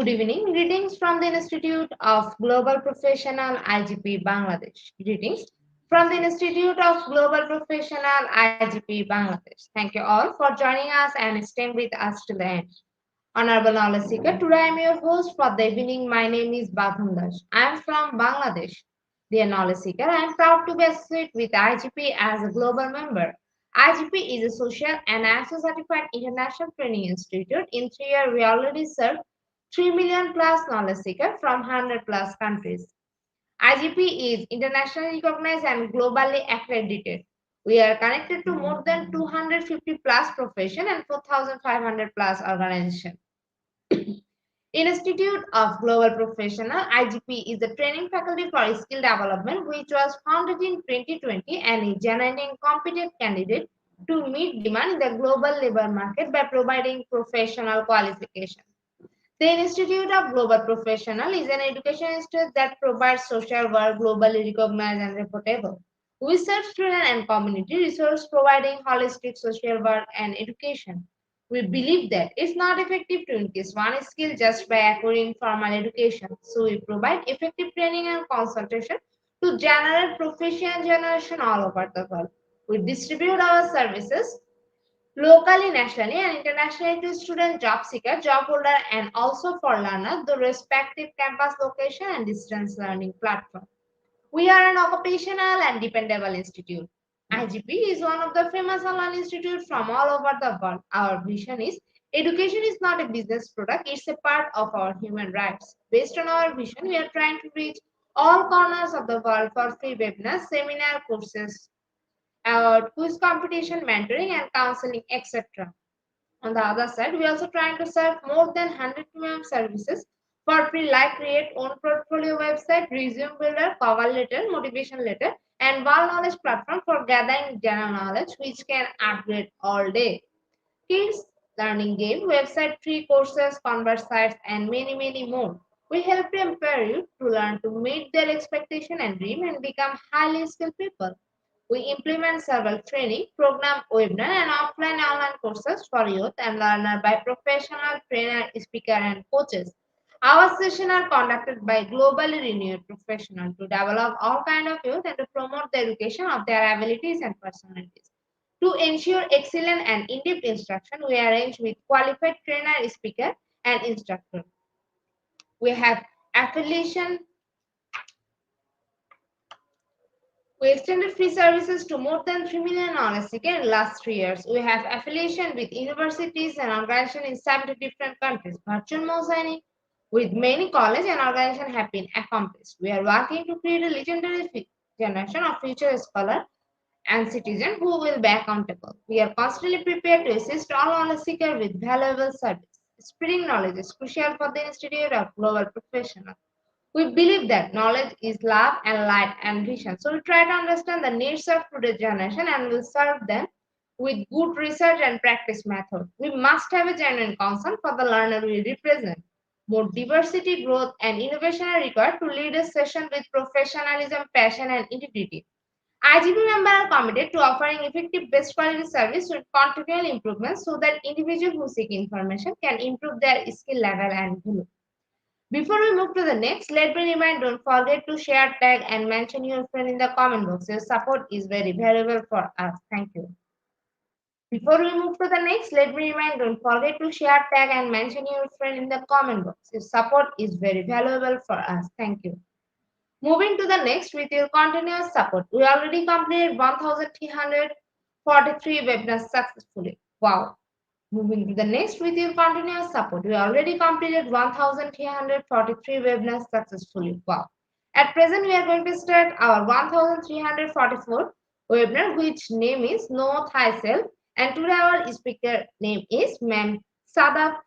Good evening. Greetings from the Institute of Global Professional IGP Bangladesh. Greetings from the Institute of Global Professional IGP Bangladesh. Thank you all for joining us and staying with us till the end. Honorable Knowledge Seeker, today I am your host for the evening. My name is Badham Das. I am from Bangladesh. Dear Knowledge Seeker, I am proud to be associated with IGP as a global member. IGP is a social and ISO certified international training institute. In 3 years, we already serve 3 million plus knowledge seekers from 100 plus countries. IGP is internationally recognized and globally accredited. We are connected to more than 250 plus profession and 4,500 plus organizations. Institute of Global Professional IGP is the training faculty for skill development which was founded in 2020 and is generating competent candidates to meet demand in the global labor market by providing professional qualification. The Institute of Global Professional is an education institute that provides social work globally recognized and reputable. We serve student and community resource providing holistic social work and education. We believe that it's not effective to increase one skill just by acquiring formal education. So we provide effective training and consultation to generate professional generation all over the world. We distribute our services locally, nationally, and internationally to student job seeker, job holder, and also for learner, the respective campus location and distance learning platform. We are an occupational and dependable institute. IGP is one of the famous online institutes from all over the world. Our vision is education is not a business product, it's a part of our human rights. Based on our vision, we are trying to reach all corners of the world for free webinars, seminar courses, about quiz competition, mentoring, and counseling, etc. On the other side, we are also trying to serve more than 100 premium services for free, like create own portfolio website, resume builder, cover letter, motivation letter, and one knowledge platform for gathering general knowledge, which can upgrade all day. Kids learning game, website, free courses, convert sites, and many, many more. We help to empower you to learn to meet their expectation and dream and become highly skilled people. We implement several training, program, webinar, and offline online courses for youth and learner by professional trainer, speaker, and coaches. Our sessions are conducted by globally renowned professionals to develop all kind of youth and to promote the education of their abilities and personalities. To ensure excellent and in-depth instruction, we arrange with qualified trainer, speaker, and instructor. We have affiliation. We extended free services to more than 3 million knowledge seekers in the last 3 years. We have affiliation with universities and organizations in 70 different countries. Virtual mouse signing with many colleges and organizations have been accomplished. We are working to create a legendary generation of future scholars and citizens who will be accountable. We are constantly prepared to assist all knowledge seekers with valuable service. Spreading knowledge is crucial for the Institute of Global Professionals. We believe that knowledge is love and light and vision. So we try to understand the needs of today's generation and will serve them with good research and practice method. We must have a genuine concern for the learner we represent. More diversity, growth, and innovation are required to lead a session with professionalism, passion, and integrity. IGP members are committed to offering effective best quality service with continual improvements so that individuals who seek information can improve their skill level and value. Before we move to the next, let me remind don't forget to share, tag, and mention your friend in the comment box. Your support is very valuable for us. Thank you. Before we move to the next, let me remind don't forget to share, tag, and mention your friend in the comment box. Your support is very valuable for us. Thank you. Moving to the next with your continuous support. We already completed 1,343 webinars successfully. Wow. Moving to the next with your continuous support. We already completed 1,343 webinars successfully. Wow. At present, we are going to start our 1,344 webinar, which name is Know Thyself. And today our speaker name is Ma'am Sadaf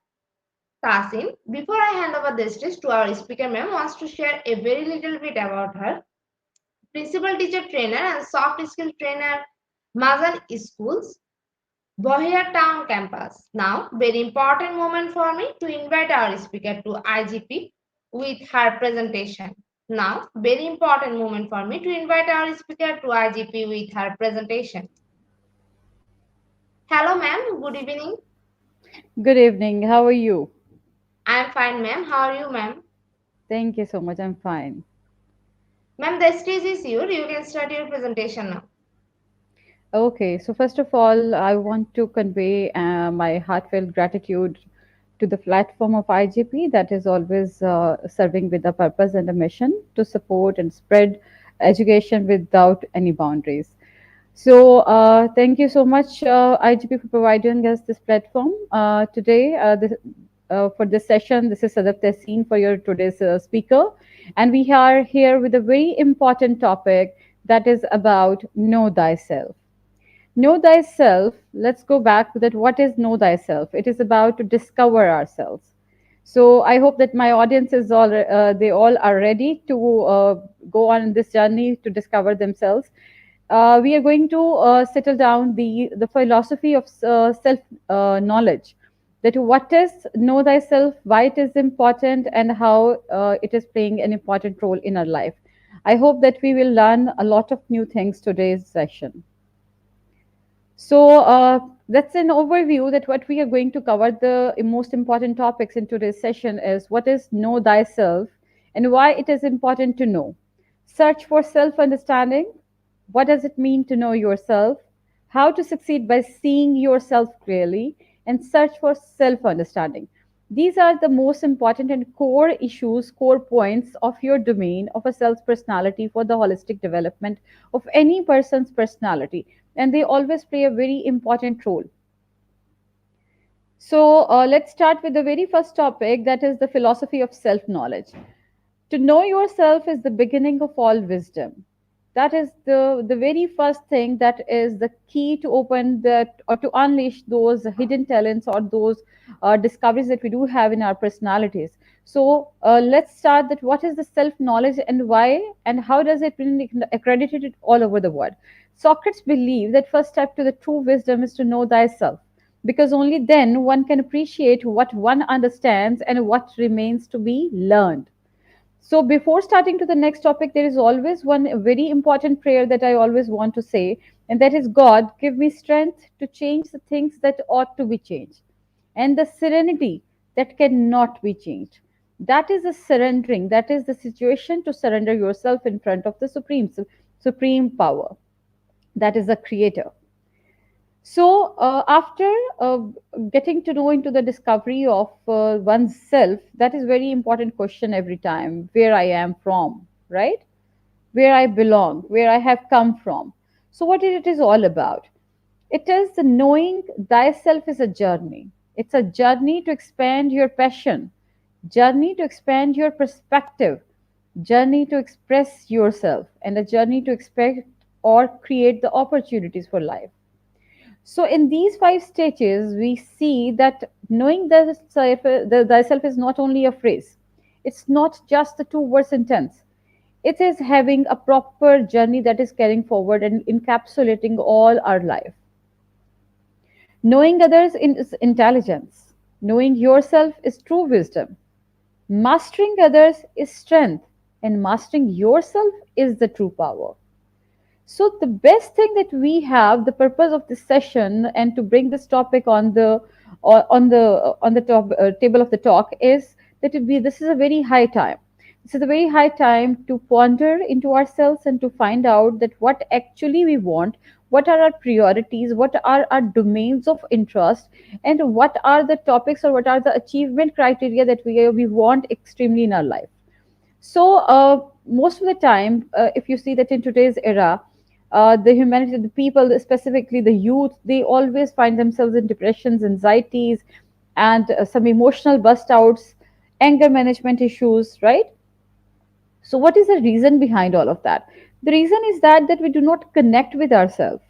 Tasin. Before I hand over the stage to our speaker, ma'am wants to share a very little bit about her. Principal teacher trainer and soft skill trainer, Mazan Schools, Bohia Town campus. Now, very important moment for me to invite our speaker to IGP with her presentation. Now, very important moment for me to invite our speaker to IGP with her presentation. Hello, ma'am. Good evening. Good evening. How are you? I am fine, ma'am. How are you, ma'am? Thank you so much. I'm fine. Ma'am, the stage is yours. You can start your presentation now. Okay, so first of all, I want to convey my heartfelt gratitude to the platform of IGP that is always serving with a purpose and a mission to support and spread education without any boundaries. So, thank you so much, IGP, for providing us this platform today. For this session, this is Sadaf Tessin for your today's speaker, and we are here with a very important topic that is about know thyself. Know thyself. Let's go back to that. What is know thyself? It is about to discover ourselves. So I hope that my audience is all they all are ready to go on this journey to discover themselves. We are going to settle down the philosophy of self knowledge. That what is know thyself, why it is important, and how it is playing an important role in our life. I hope that we will learn a lot of new things today's session. So that's an overview that what we are going to cover. The most important topics in today's session is what is know thyself and why it is important to know. Search for self understanding. What does it mean to know yourself? How to succeed by seeing yourself clearly and search for self understanding. These are the most important and core issues, core points of your domain of a self personality for the holistic development of any person's personality. And they always play a very important role. So, let's start with the very first topic that is the philosophy of self knowledge. To know yourself is the beginning of all wisdom. That is the very first thing, that is the key to open that, or to unleash those hidden talents, or those discoveries that we do have in our personalities. So let's start that. What is the self knowledge, and why, and how does it been accredited all over the world? Socrates believed that first step to the true wisdom is to know thyself, because only then one can appreciate what one understands and what remains to be learned. So, before starting to the next topic, there is always one very important prayer that I always want to say, and that is, God, give me strength to change the things that ought to be changed, and the serenity that cannot be changed. That is a surrendering, that is the situation to surrender yourself in front of the supreme power, that is the creator. So, after getting to know into the discovery of oneself, that is very important question every time: where I am from, right? Where I belong, where I have come from. So, what it is all about? It is the knowing thyself is a journey. It's a journey to expand your passion, journey to expand your perspective, journey to express yourself, and a journey to expect or create the opportunities for life. So, in these five stages, we see that knowing thyself is not only a phrase, it's not just the two-word sentence. It is having a proper journey that is carrying forward and encapsulating all our life. Knowing others is intelligence, knowing yourself is true wisdom, mastering others is strength, and mastering yourself is the true power. So the best thing that we have, the purpose of this session, and to bring this topic on the table of the talk, is that this is a very high time. This is a very high time to ponder into ourselves and to find out that what actually we want, what are our priorities, what are our domains of interest, and what are the topics, or what are the achievement criteria that we want extremely in our life. So, most of the time, if you see that in today's era, the humanity, the people, specifically the youth, they always find themselves in depressions, anxieties, and some emotional bust outs, anger management issues, right? So, what is the reason behind all of that? The reason is that we do not connect with ourselves.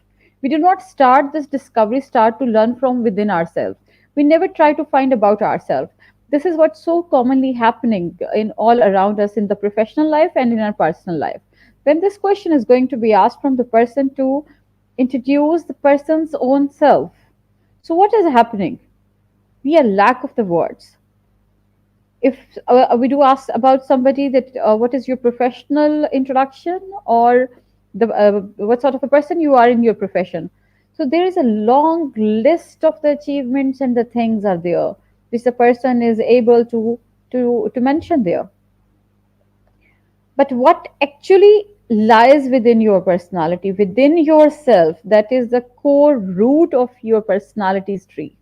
We do not start this discovery, start to learn from within ourselves. We never try to find about ourselves. This is what's so commonly happening in all around us in the professional life and in our personal life. When this question is going to be asked from the person to introduce the person's own self, so what is happening? We are lack of the words. If we do ask about somebody that what is your professional introduction, or the what sort of a person you are in your profession, so there is a long list of the achievements and the things are there which the person is able to mention there. But what actually lies within your personality, within yourself, that is the core root of your personality's tree.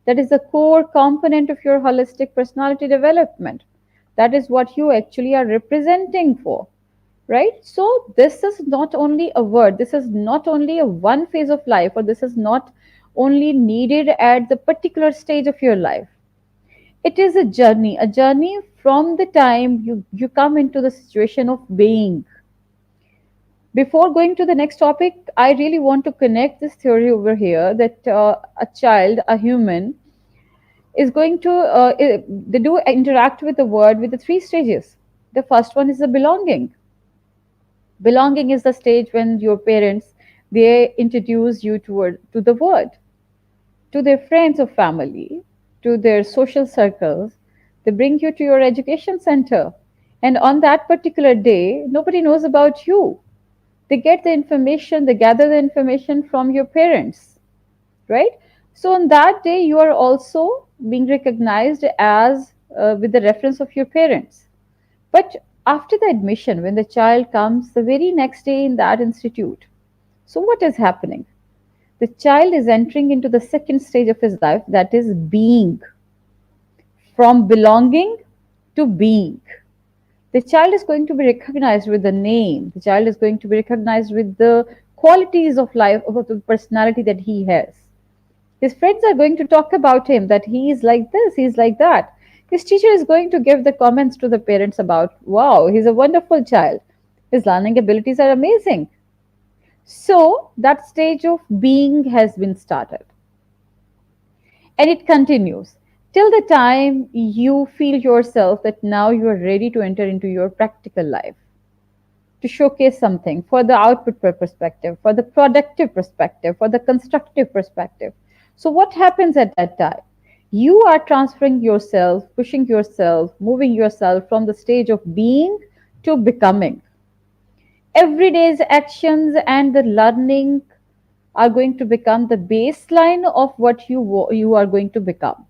That is the core component of your holistic personality development. That is what you actually are representing for, right? So, this is not only a word, this is not only a one phase of life, or this is not only needed at the particular stage of your life. It is a journey from the time you come into the situation of being. Before going to the next topic, I really want to connect this theory over here that a child, a human, is going to, they do interact with the word with the three stages. The first one is the belonging. Belonging is the stage when your parents, they introduce you to the word, to their friends or family, to their social circles. They bring you to your education center. And on that particular day, nobody knows about you. They get the information, they gather the information from your parents, right? So on that day, you are also being recognized as with the reference of your parents. But after the admission, when the child comes the very next day in that institute, so what is happening? The child is entering into the second stage of his life, that is being, from belonging to being. The child is going to be recognized with the name, the child is going to be recognized with the qualities of life, of the personality that he has. His friends are going to talk about him, that he is like this, he is like that. His teacher is going to give the comments to the parents about, wow, he's a wonderful child, his learning abilities are amazing. So that stage of being has been started, and it continues till the time you feel yourself that now you are ready to enter into your practical life, to showcase something for the output perspective, for the productive perspective, for the constructive perspective. So, what happens at that time? You are transferring yourself, pushing yourself, moving yourself from the stage of being to becoming. Every day's actions and the learning are going to become the baseline of what you are going to become.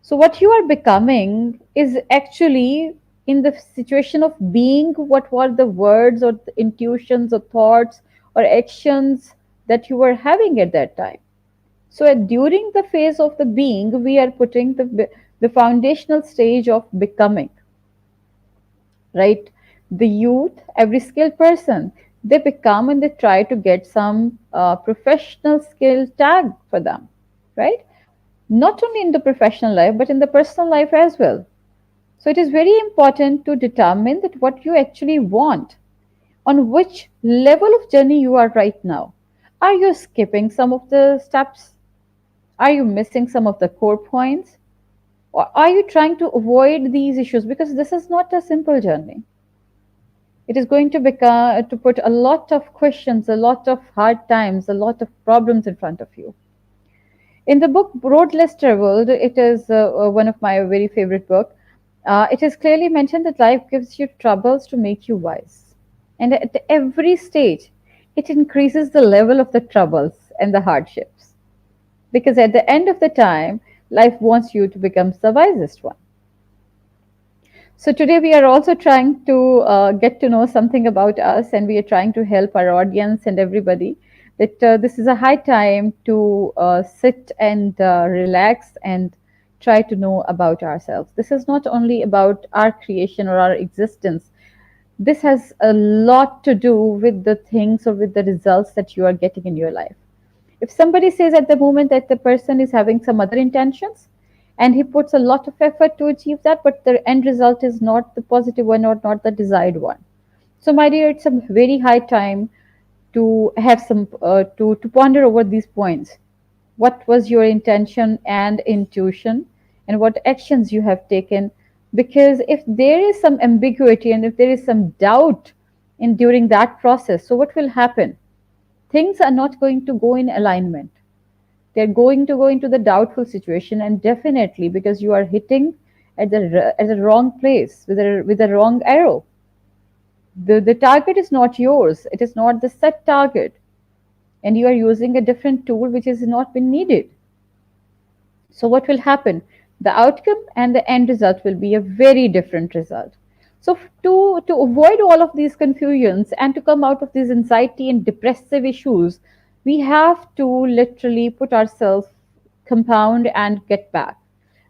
So, what you are becoming is actually in the situation of being what were the words or the intuitions or thoughts or actions that you were having at that time. So, during the phase of the being, we are putting the foundational stage of becoming, right? The youth, every skilled person, they become and they try to get some professional skill tag for them, right? Not only in the professional life, but in the personal life as well. So it is very important to determine that what you actually want, on which level of journey you are right now. Are you skipping some of the steps? Are you missing some of the core points? Or are you trying to avoid these issues? Because this is not a simple journey. It is going to become to put a lot of questions, a lot of hard times, a lot of problems in front of you. In the book Road Less Traveled, it is one of my very favorite book. It is clearly mentioned that life gives you troubles to make you wise, and at every stage, it increases the level of the troubles and the hardships. Because at the end of the time, life wants you to become the wisest one. So today we are also trying to get to know something about us, and we are trying to help our audience and everybody that this is a high time to sit and relax and try to know about ourselves. This is not only about our creation or our existence. This has a lot to do with the things or with the results that you are getting in your life. If somebody says at the moment that the person is having some other intentions and he puts a lot of effort to achieve that, but the end result is not the positive one or not the desired one. So, my dear, it's a very high time to have some to ponder over these points. What was your intention and intuition, and what actions you have taken? Because if there is some ambiguity and if there is some doubt in during that process, so what will happen? Things are not going to go in alignment. They're going to go into the doubtful situation, and definitely because you are hitting at the wrong place with a wrong arrow. The target is not yours. It is not the set target, and you are using a different tool which has not been needed. So what will happen? The outcome and the end result will be a very different result. So to avoid all of these confusions and to come out of these anxiety and depressive issues, we have to literally put ourselves compound and get back.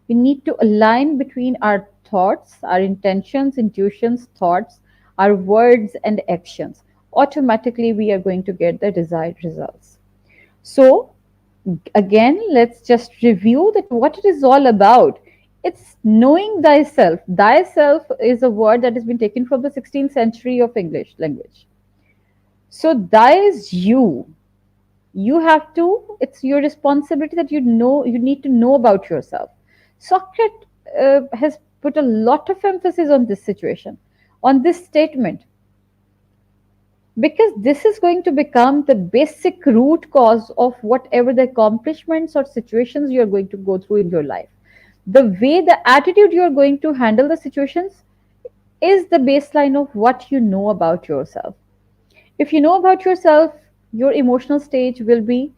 We need to align between our thoughts, our intentions, intuitions, thoughts, our words and actions. Automatically we are going to get the desired results. So again, let's just review that what it is all about. It's knowing thyself. Thyself is a word that has been taken from the 16th century of English language. So thy is you. You have to, it's your responsibility that you need to know about yourself. Socrates has put a lot of emphasis on this situation, on this statement, because this is going to become the basic root cause of whatever the accomplishments or situations you're going to go through in your life. The way, the attitude you're going to handle the situations is the baseline of what you know about yourself. If you know about yourself, your emotional stage will be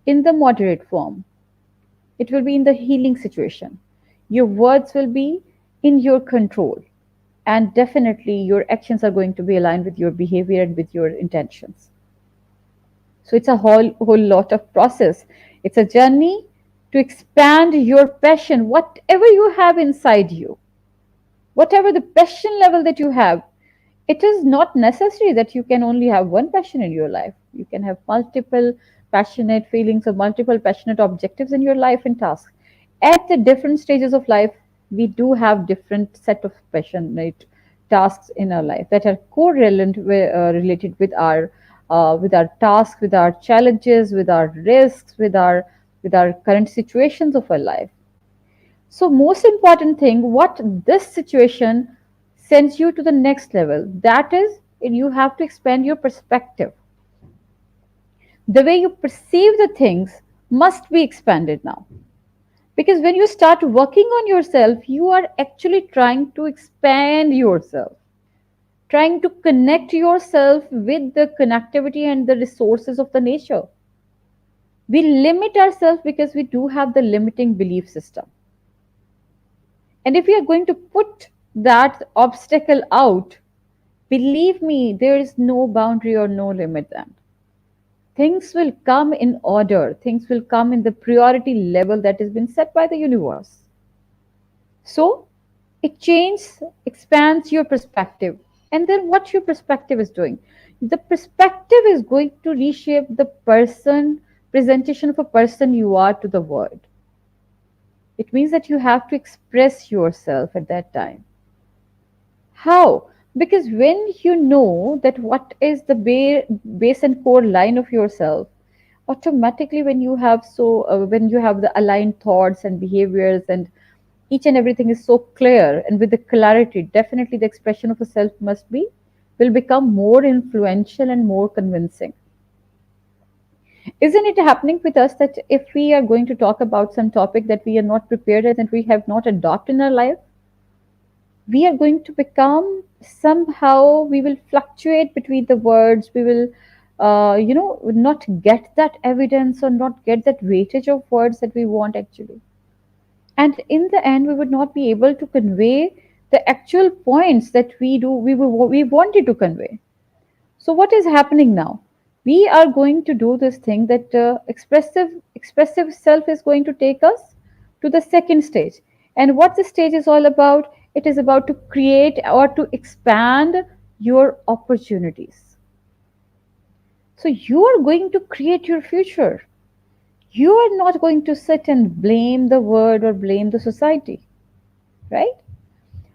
in the moderate form, it will be in the healing situation, your words will be in your control, and definitely your actions are going to be aligned with your behavior and with your intentions. So it's a whole lot of process. It's a journey to expand your passion, whatever you have inside you, whatever the passion level that you have. It is not necessary that you can only have one passion in your life. You can have multiple passionate feelings or multiple passionate objectives in your life and tasks. At the different stages of life, we do have different set of passionate tasks in our life that are correlated related with our with our tasks, with our challenges, with our risks, with our current situations of our life. So, most important thing, what this situation sends you to the next level, that is, you have to expand your perspective. The way you perceive the things must be expanded now. Because when you start working on yourself, you are actually trying to expand yourself, trying to connect yourself with the connectivity and the resources of the nature. We limit ourselves because we do have the limiting belief system. And if we are going to put that obstacle out, believe me, there is no boundary or no limit then. Things will come in order, things will come in the priority level that has been set by the universe. So it changes, expands your perspective. And then what your perspective is doing? The perspective is going to reshape the person, presentation of a person you are to the world. It means that you have to express yourself at that time. How? Because when you know that what is the base and core line of yourself, automatically when you have the aligned thoughts and behaviors and each and everything is so clear and with the clarity, definitely the expression of a self will become more influential and more convincing. Isn't it happening with us that if we are going to talk about some topic that we are not prepared and that we have not adopted in our life, we are going to become somehow, we will fluctuate between the words, we will not get that evidence or not get that weightage of words that we want actually, and in the end we would not be able to convey the actual points that we wanted to convey. So what is happening now? We are going to do this thing that expressive self is going to take us to the second stage. And what the stage is all about? It is about to create or to expand your opportunities. So you are going to create your future. You are not going to sit and blame the world or blame the society, right?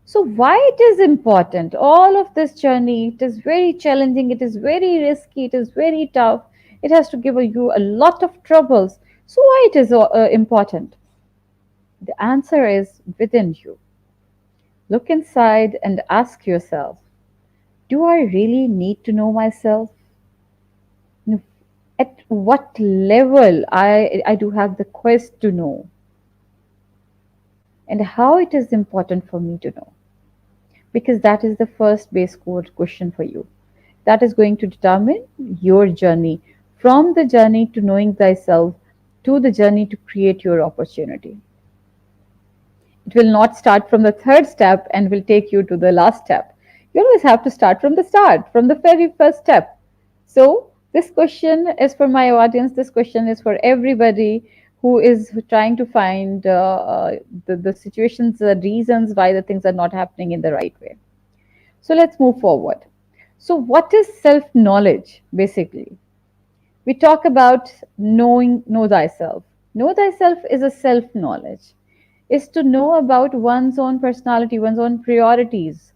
So, why it is important? All of this journey, it is very challenging, it is very risky, it is very tough, it has to give you a lot of troubles. So, why it is important? The answer is within you. Look inside and ask yourself, do I really need to know myself? No. At what level I do have the quest to know, and how it is important for me to know? Because that is the first base code question for you. That is going to determine your journey, from the journey to knowing thyself to the journey to create your opportunity. It will not start from the third step and will take you to the last step. You always have to start from the start, from the very first step. So, this question is for my audience, this question is for everybody who is trying to find the situations, the reasons why the things are not happening in the right way. So, let's move forward. So, what is self knowledge basically? We talk about know thyself. Know thyself is a self knowledge, is to know about one's own personality, one's own priorities,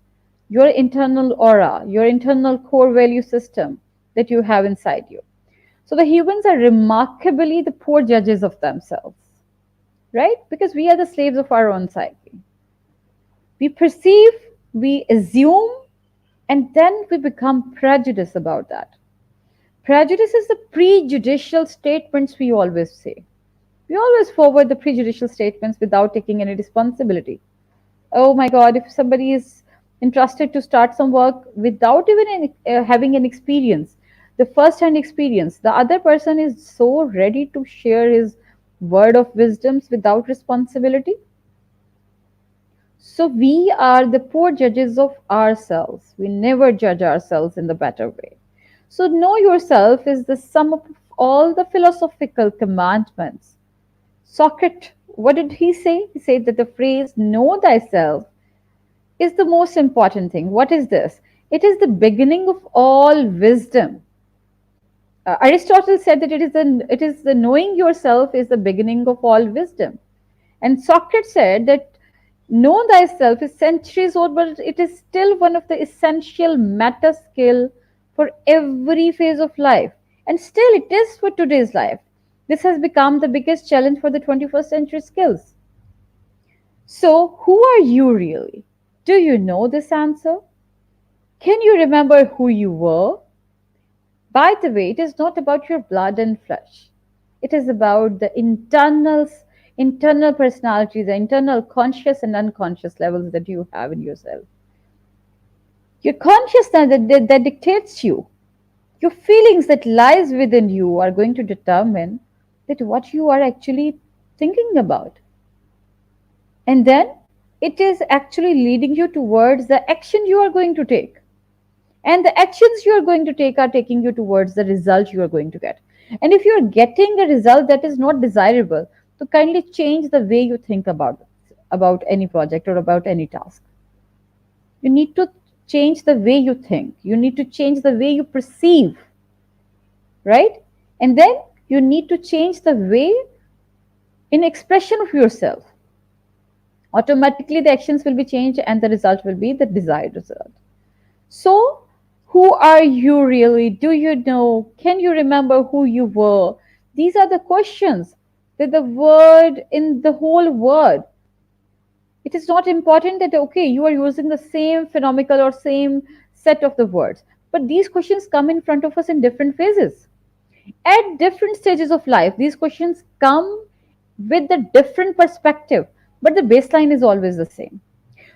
your internal aura, your internal core value system that you have inside you. So the humans are remarkably the poor judges of themselves, right? Because we are the slaves of our own psyche. We perceive, we assume, and then we become prejudiced about that. Prejudice is the prejudicial statements we always say. We always forward the prejudicial statements without taking any responsibility. Oh my God, if somebody is entrusted to start some work without even having an experience, the first hand experience, the other person is so ready to share his word of wisdoms without responsibility. So we are the poor judges of ourselves. We never judge ourselves in the better way. So know yourself is the sum of all the philosophical commandments. Socrates, what did he say? He said that the phrase know thyself is the most important thing. What is this? It is the beginning of all wisdom. Aristotle said that it is the knowing yourself is the beginning of all wisdom. And Socrates said that know thyself is centuries old, but it is still one of the essential meta skill for every phase of life. And still, it is for today's life. This has become the biggest challenge for the 21st century skills. So, who are you really? Do you know this answer? Can you remember who you were? By the way, it is not about your blood and flesh. It is about the internal personality, the internal conscious and unconscious levels that you have in yourself. Your consciousness that dictates you. Your feelings that lies within you are going to determine that what you are actually thinking about. And then it is actually leading you towards the action you are going to take. And the actions you are going to take are taking you towards the result you are going to get. And if you are getting a result that is not desirable, so kindly change the way you think about any project or about any task. You need to change the way you think. You need to change the way you perceive, right? And then you need to change the way in expression of yourself. Automatically, the actions will be changed and the result will be the desired result. So, who are you really? Do you know? Can you remember who you were? These are the questions that the word in the whole word. It is not important that, okay, you are using the same phenomenal or same set of the words, but these questions come in front of us in different phases. At different stages of life, these questions come with a different perspective, but the baseline is always the same.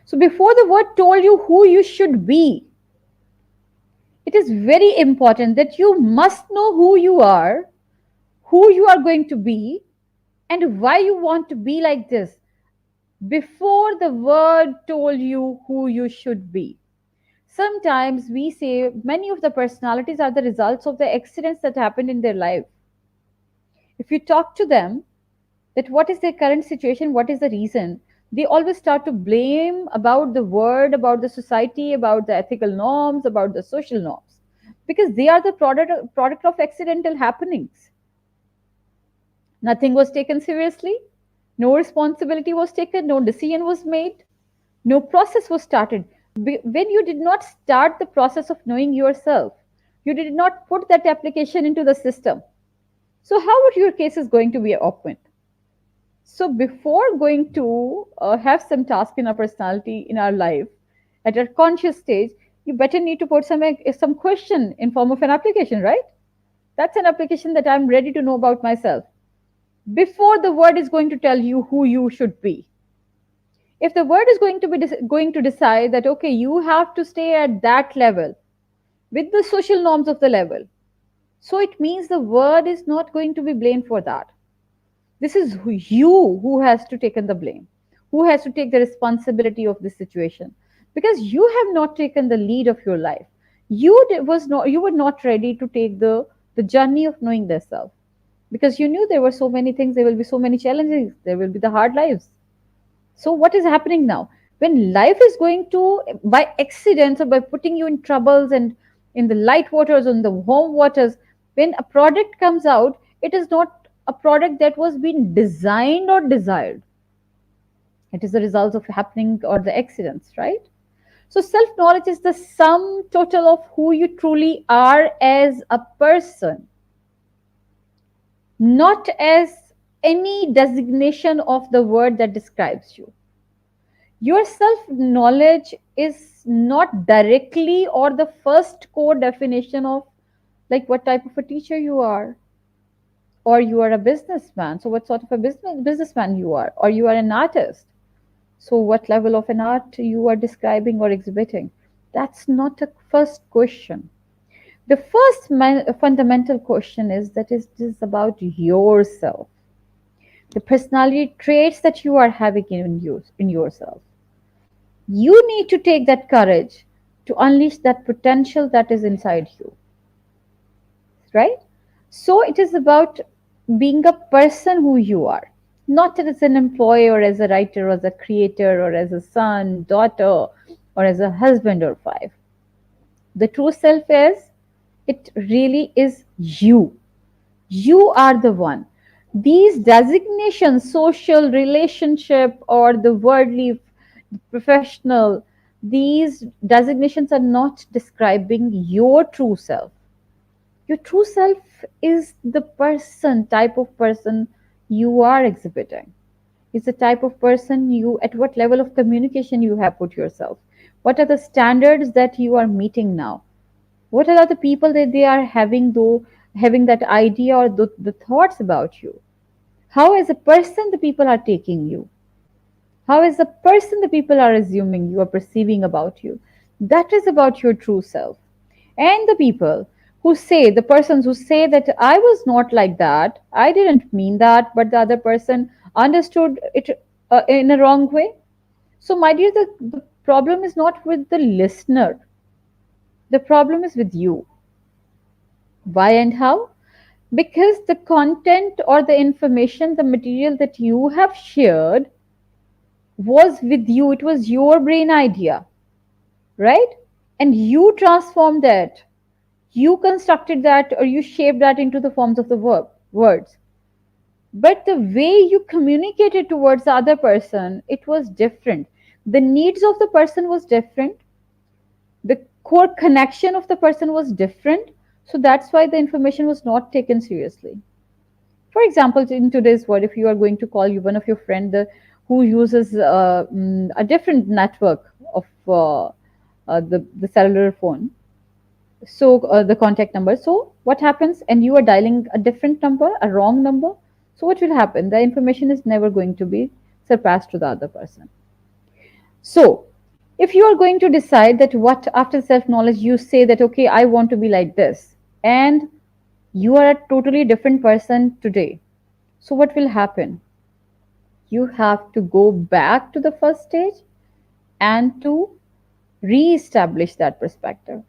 So, before the word told you who you should be, it is very important that you must know who you are going to be, and why you want to be like this before the word told you who you should be. Sometimes we say many of the personalities are the results of the accidents that happened in their life. If you talk to them, that what is their current situation, what is the reason, they always start to blame about the word, about the society, about the ethical norms, about the social norms, because they are the product of accidental happenings. Nothing was taken seriously, no responsibility was taken, no decision was made, no process was started. When you did not start the process of knowing yourself, you did not put that application into the system. So how would your case is going to be opened? So before going to have some task in our personality in our life at a conscious stage, you better need to put some question in form of an application, right? That's an application that I'm ready to know about myself before the word is going to tell you who you should be. If the word is going to decide that, okay, you have to stay at that level with the social norms of the level, so it means the word is not going to be blamed for that. This is who has to take the blame, who has to take the responsibility of this situation, because you have not taken the lead of your life. You were not ready to take the journey of knowing yourself, because you knew there were so many things, there will be so many challenges, there will be the hard lives. So what is happening now? When life is going to, by accidents or by putting you in troubles and in the light waters, on the warm waters, when a product comes out, it is not a product that was being designed or desired. It is the results of happening or the accidents, right? So self knowledge is the sum total of who you truly are as a person, not as any designation of the word that describes you. Your self knowledge is not directly or the first core definition of like what type of a teacher you are, or you are a businessman, so what sort of a businessman you are, or you are an artist, so what level of an art you are describing or exhibiting. That's not a first question. The first fundamental question is that is about yourself, the personality traits that you are having in yourself. You need to take that courage to unleash that potential that is inside you, right? So it is about being a person who you are, not as an employee or as a writer or as a creator or as a son, daughter, or as a husband or wife. The true self is, it really is you. You are the one. These designations, social, relationship, or the worldly, professional, These designations are not describing your true self. Your true self is the person, type of person you are exhibiting. It's the type of person you, at what level of communication you have put yourself. What are the standards that you are meeting now? What are the people that they are having, though, having that idea or the thoughts about you? How, as a person, the people are taking you? How is the person the people are assuming you are perceiving about you? That is about your true self. And the people who say, the persons who say that I was not like that, I didn't mean that, but the other person understood it in a wrong way. So, my dear, the problem is not with the listener, the problem is with you. Why and how? Because the content or the information, the material that you have shared was with you, it was your brain idea, right? And you transformed that, you constructed that, or you shaped that into the forms of the words. But the way you communicated towards the other person, it was different. The needs of the person was different, the core connection of the person was different. So that's why the information was not taken seriously. For example, in today's world, if you are going to call you one of your friend who uses a different network of the cellular phone, so the contact number, so what happens, and you are dialing a different number, a wrong number, so what will happen? The information is never going to be surpassed to the other person. So if you are going to decide that, what after self knowledge you say that, okay, I want to be like this, and you are a totally different person today, so what will happen? You have to go back to the first stage and to re-establish that perspective.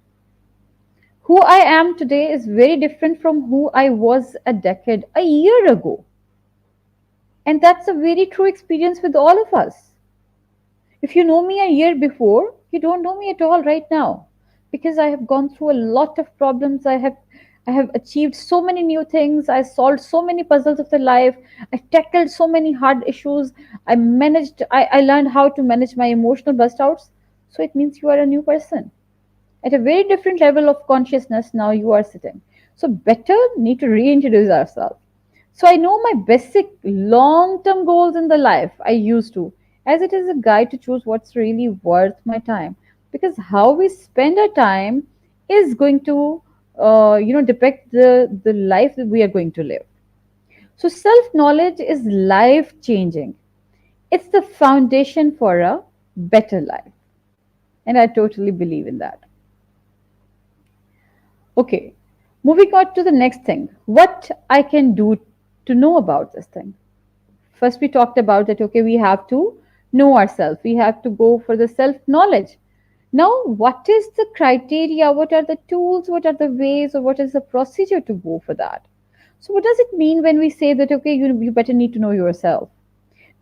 Who I am today is very different from who I was a decade, a year ago. And that's a very true experience with all of us. If you know me a year before, you don't know me at all right now, because I have gone through a lot of problems. I have achieved so many new things. I solved so many puzzles of the life. I tackled so many hard issues. I learned how to manage my emotional bust outs. So it means you are a new person at a very different level of consciousness. Now you are sitting, so better need to reintroduce ourselves. So I know my basic long term goals in the life I used to, as it is a guide to choose what's really worth my time, because how we spend our time is going to depict the life that we are going to live. So self knowledge is life changing. It's the foundation for a better life, and I totally believe in that. Okay, moving on to the next thing. What I can do to know about this thing. First, we talked about that, okay, we have to know ourselves, we have to go for the self knowledge. Now, what is the criteria? What are the tools? What are the ways? Or what is the procedure to go for that? So, what does it mean when we say that, okay, you better need to know yourself?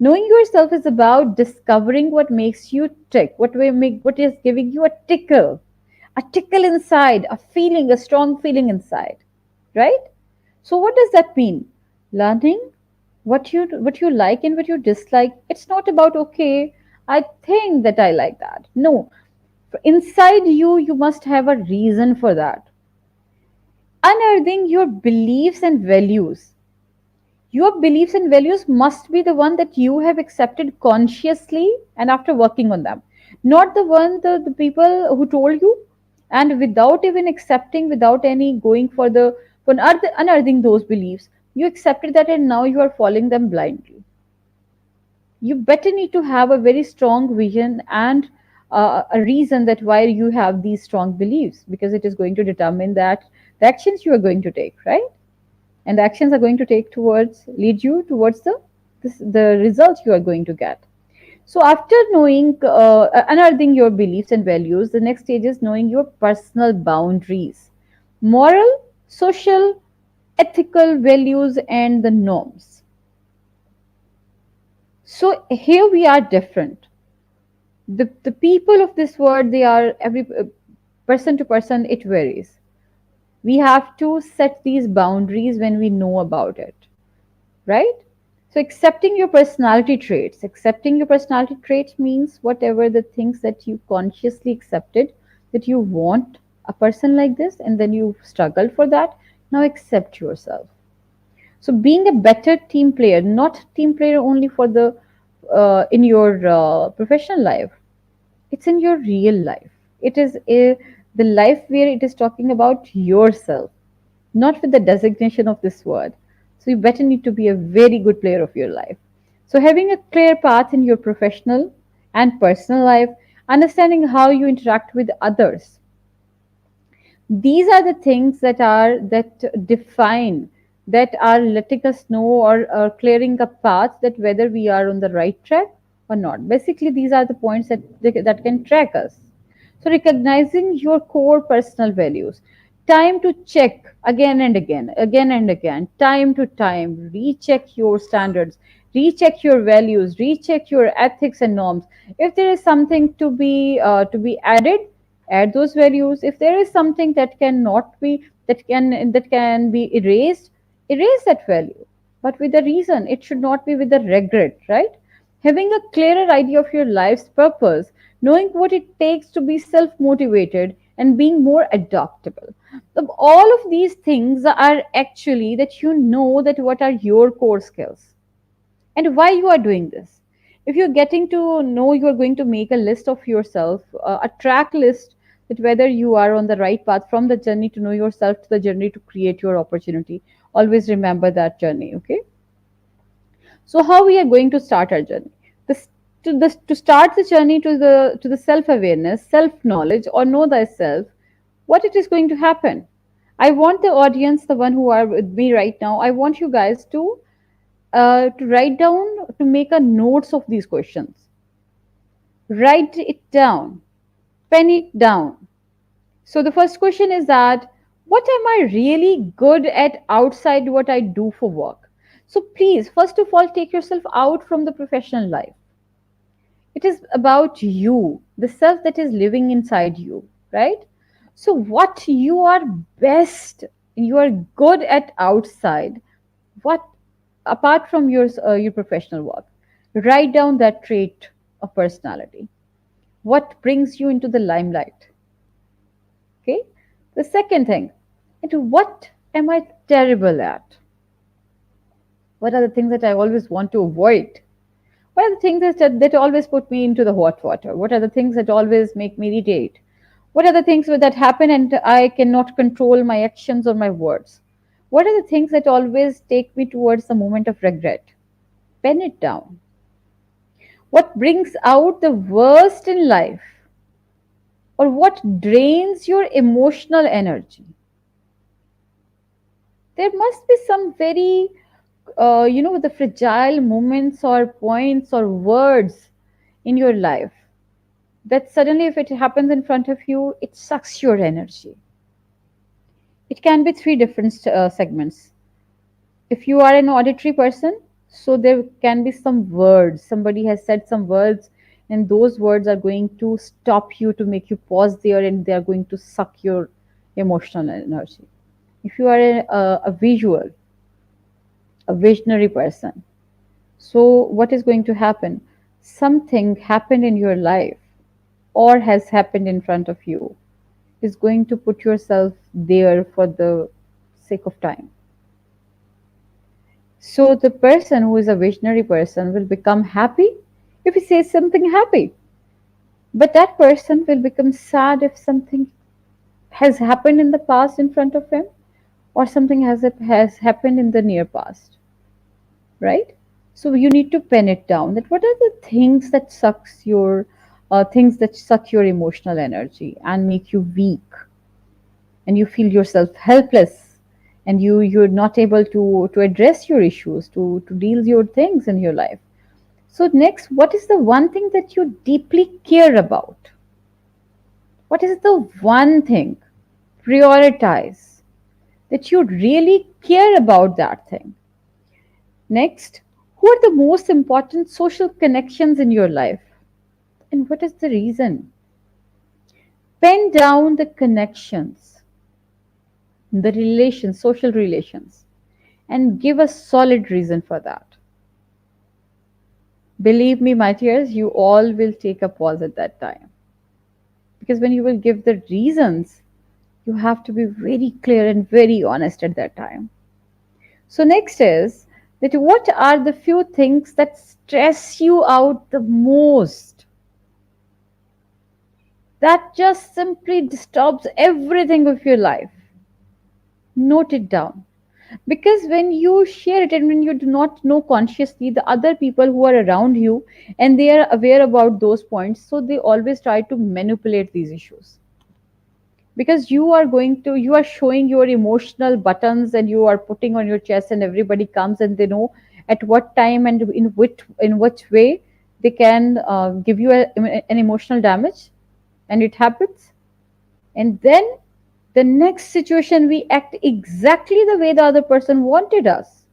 Knowing yourself is about discovering what makes you tick, what is giving you a tickle inside, a feeling, a strong feeling inside, right? So what does that mean? Learning what you like and what you dislike. It's not about, okay, I think that I like that. No, inside you must have a reason for that. Unearthing your beliefs and values. Your beliefs and values must be the one that you have accepted consciously and after working on them, not the one the people who told you, and without even accepting, without any going for the for unearthing those beliefs, you accepted that and now you are following them blindly. You better need to have a very strong vision and a reason that why you have these strong beliefs, because it is going to determine that the actions you are going to take, right? And the actions are going to take towards lead you towards the result you are going to get. So after knowing unearthing your beliefs and values, the next stage is knowing your personal boundaries, moral, social, ethical values, and the norms. So here we are different. The people of this world, they are every person to person, it varies. We have to set these boundaries when we know about it, right? So accepting your personality traits means whatever the things that you consciously accepted that you want a person like this, and then you struggled for that. Now accept yourself. So being a better team player, not team player only for the in your professional life, it's in your real life. It is the life where it is talking about yourself, not with the designation of this word. So you better need to be a very good player of your life. So having a clear path in your professional and personal life, understanding how you interact with others, these are the things that define, that are letting us know, or clearing a path that whether we are on the right track or not. Basically these are the points that can track us. So recognizing your core personal values, time to check again and again, again and again, time to time, recheck your standards, recheck your values, recheck your ethics and norms. If there is something to be added, add those values. If there is something that cannot be, that can be erased, erase that value, but with a reason. It should not be with a regret, right? Having a clearer idea of your life's purpose, knowing what it takes to be self motivated, and being more adaptable. All of these things are actually that you know that what are your core skills and why you are doing this. If you're getting to know, you're going to make a list of yourself, a track list, that whether you are on the right path from the journey to know yourself to the journey to create your opportunity. Always remember that journey, okay? So how we are going to start our journey? To start the journey to the self awareness, self knowledge, or know thyself, what it is going to happen. I want the audience, the one who are with me right now, I want you guys to write down, to make a notes of these questions. Write it down, pen it down. So the first question is that what am I really good at outside what I do for work? So please, first of all, take yourself out from the professional life. It is about you, the self that is living inside you, right? So what you are best, you are good at outside, what apart from your professional work, write down that trait of personality. What brings you into the limelight? Okay. The second thing, into what am I terrible at? What are the things that I always want to avoid? What are the things that always put me into the hot water? What are the things that always make me irritate? What are the things that happen and I cannot control my actions or my words? What are the things that always take me towards the moment of regret? Pen it down. What brings out the worst in life, or what drains your emotional energy? There must be some very the fragile moments or points or words in your life that suddenly, if it happens in front of you, it sucks your energy. It can be three different segments. If you are an auditory person, so there can be some words, somebody has said some words, and those words are going to stop you, to make you pause there, and they are going to suck your emotional energy. If you are a visual, a visionary person, so what is going to happen? Something happened in your life or has happened in front of you is going to put yourself there for the sake of time. So the person who is a visionary person will become happy if he says something happy. But that person will become sad if something has happened in the past in front of him, or something has happened in the near past, right? So you need to pen it down, that what are the things that suck your emotional energy and make you weak, and you feel yourself helpless, and you're not able to address your issues, to deal your things in your life. So next, what is the one thing that you deeply care about? What is the one thing, prioritize, that you really care about that thing? Next, who are the most important social connections in your life, and what is the reason? Pen down the connections, the relations, social relations, and give a solid reason for that. Believe me, my dears, you all will take a pause at that time. Because when you will give the reasons, you have to be very clear and very honest at that time. So, next is that what are the few things that stress you out the most? That just simply disturbs everything of your life. Note it down. Because when you share it and when you do not know consciously the other people who are around you and they are aware about those points, so they always try to manipulate these issues. Because you are showing your emotional buttons and you are putting on your chest and everybody comes and they know at what time and in which way they can give you an emotional damage, and it happens. And then the next situation we act exactly the way the other person wanted us.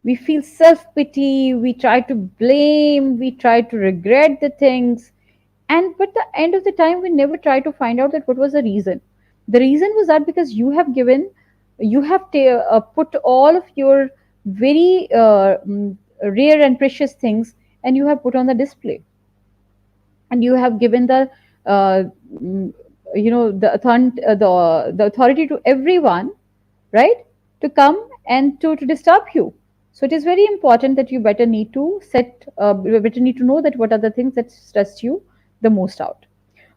We feel self pity, we try to blame, we try to regret the things, and but the end of the time we never try to find out that what was the reason. The reason was that because you have put all of your very rare and precious things and you have put on the display, and you have given uh, mm, the authority to everyone, right, to come and to disturb you. So it is very important that you better need to know that what are the things that stress you the most out.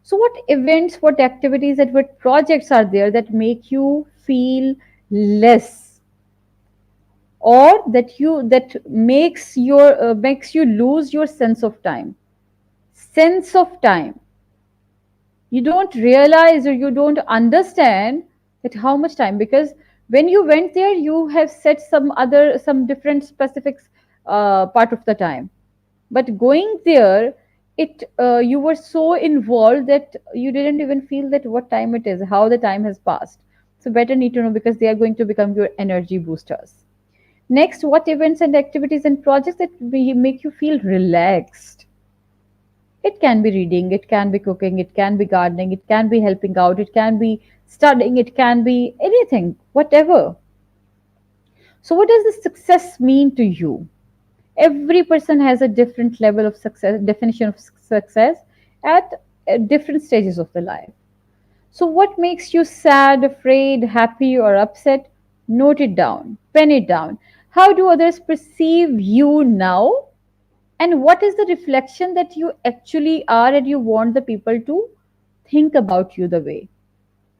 So what events, what activities, and what projects are there that make you feel less, or that makes you lose your sense of time. You don't realize or you don't understand that how much time, because when you went there you have set some different specifics part of the time, but going there it you were so involved that you didn't even feel that what time it is, how the time has passed. So better need to know, because they are going to become your energy boosters. Next, what events and activities and projects that make you feel relaxed? It can be reading, it can be cooking, it can be gardening, it can be helping out, it can be studying, it can be anything, whatever. So, what does the success mean to you? Every person has a different level of success, definition of success at different stages of the life. So, what makes you sad, afraid, happy, or upset? Note it down, pen it down. How do others perceive you now? And what is the reflection that you actually are and you want the people to think about you the way?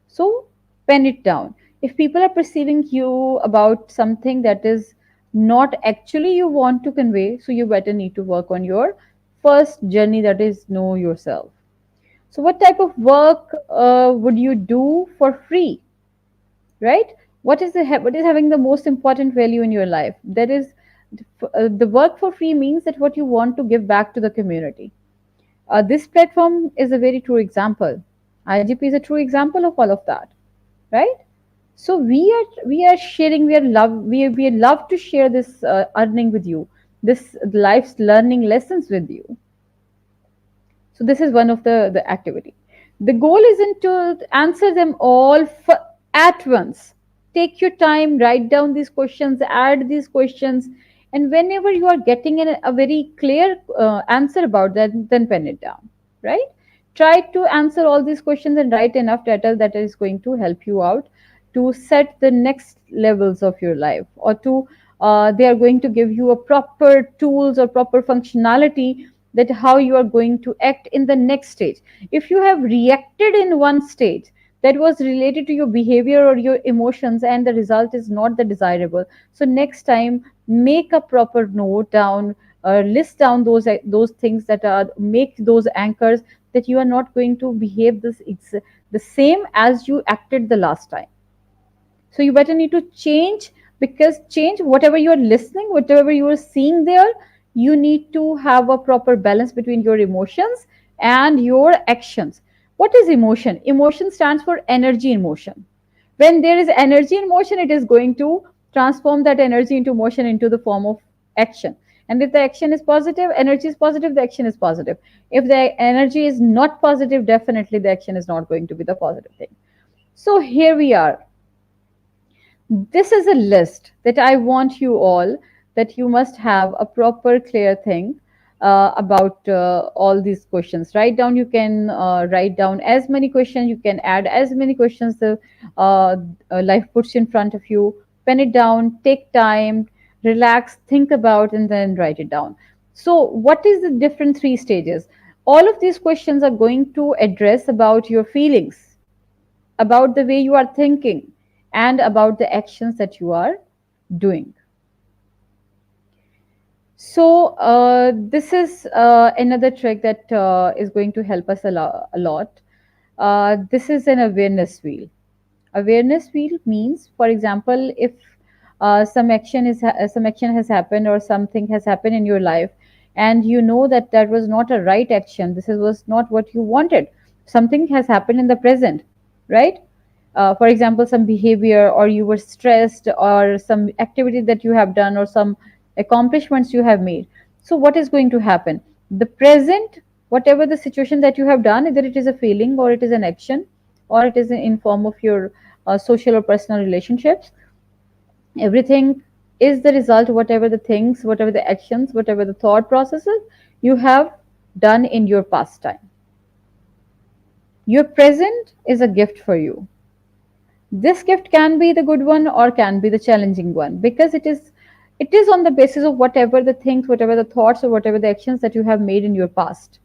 So pen it down. If people are perceiving you about something that is not actually you want to convey, so you better need to work on your first journey, that is know yourself. So what type of work would you do for free, right? What is having the most important value in your life? That is the work for free means that what you want to give back to the community. This platform is a very true example. IGP is a true example of all of that, right? So we are sharing, we love to share this earning with you, this life's learning lessons with you. So this is one of the activity. The goal isn't to answer them all at once. Take your time, write down these questions, add these questions, and whenever you are getting a very clear answer about that, then pen it down. Right? Try to answer all these questions and write enough data that is going to help you out to set the next levels of your life, or to they are going to give you a proper tools or proper functionality that how you are going to act in the next stage. If you have reacted in one stage that was related to your behavior or your emotions and the result is not the desirable, so next time make a proper note down, list down those things that are make those anchors, that you are not going to behave the same as you acted the last time. So you better need to change, because change whatever you are listening, whatever you are seeing there, you need to have a proper balance between your emotions and your actions. What is emotion? Emotion stands for energy in motion. When there is energy in motion, it is going to transform that energy into motion into the form of action. And if the action is positive, energy is positive, the action is positive. If the energy is not positive, definitely the action is not going to be the positive thing. So here we are. This is a list that I want you all, that you must have a proper clear thing about all these questions. Write down, you can write down as many questions, you can add as many questions the uh, life puts in front of you. Pen it down, take time, relax, think about, and then write it down. So what is the different three stages? All of these questions are going to address about your feelings, about the way you are thinking, and about the actions that you are doing. So this is another trick that is going to help us a lot. This is an awareness wheel. Awareness wheel means, for example, if some action has happened or something has happened in your life, and you know that that was not a right action. Was not what you wanted. Something has happened in the present, right? For example, some behavior, or you were stressed, or some activity that you have done, or some accomplishments you have made. So what is going to happen? The present, whatever the situation that you have done, either it is a feeling or it is an action, or it is in form of your social or personal relationships, everything is the result, whatever the things, whatever the actions, whatever the thought processes you have done in your past time. Your present is a gift for you. This gift can be the good one or can be the challenging one, because it is on the basis of whatever the things, whatever the thoughts, or whatever the actions that you have made in your past,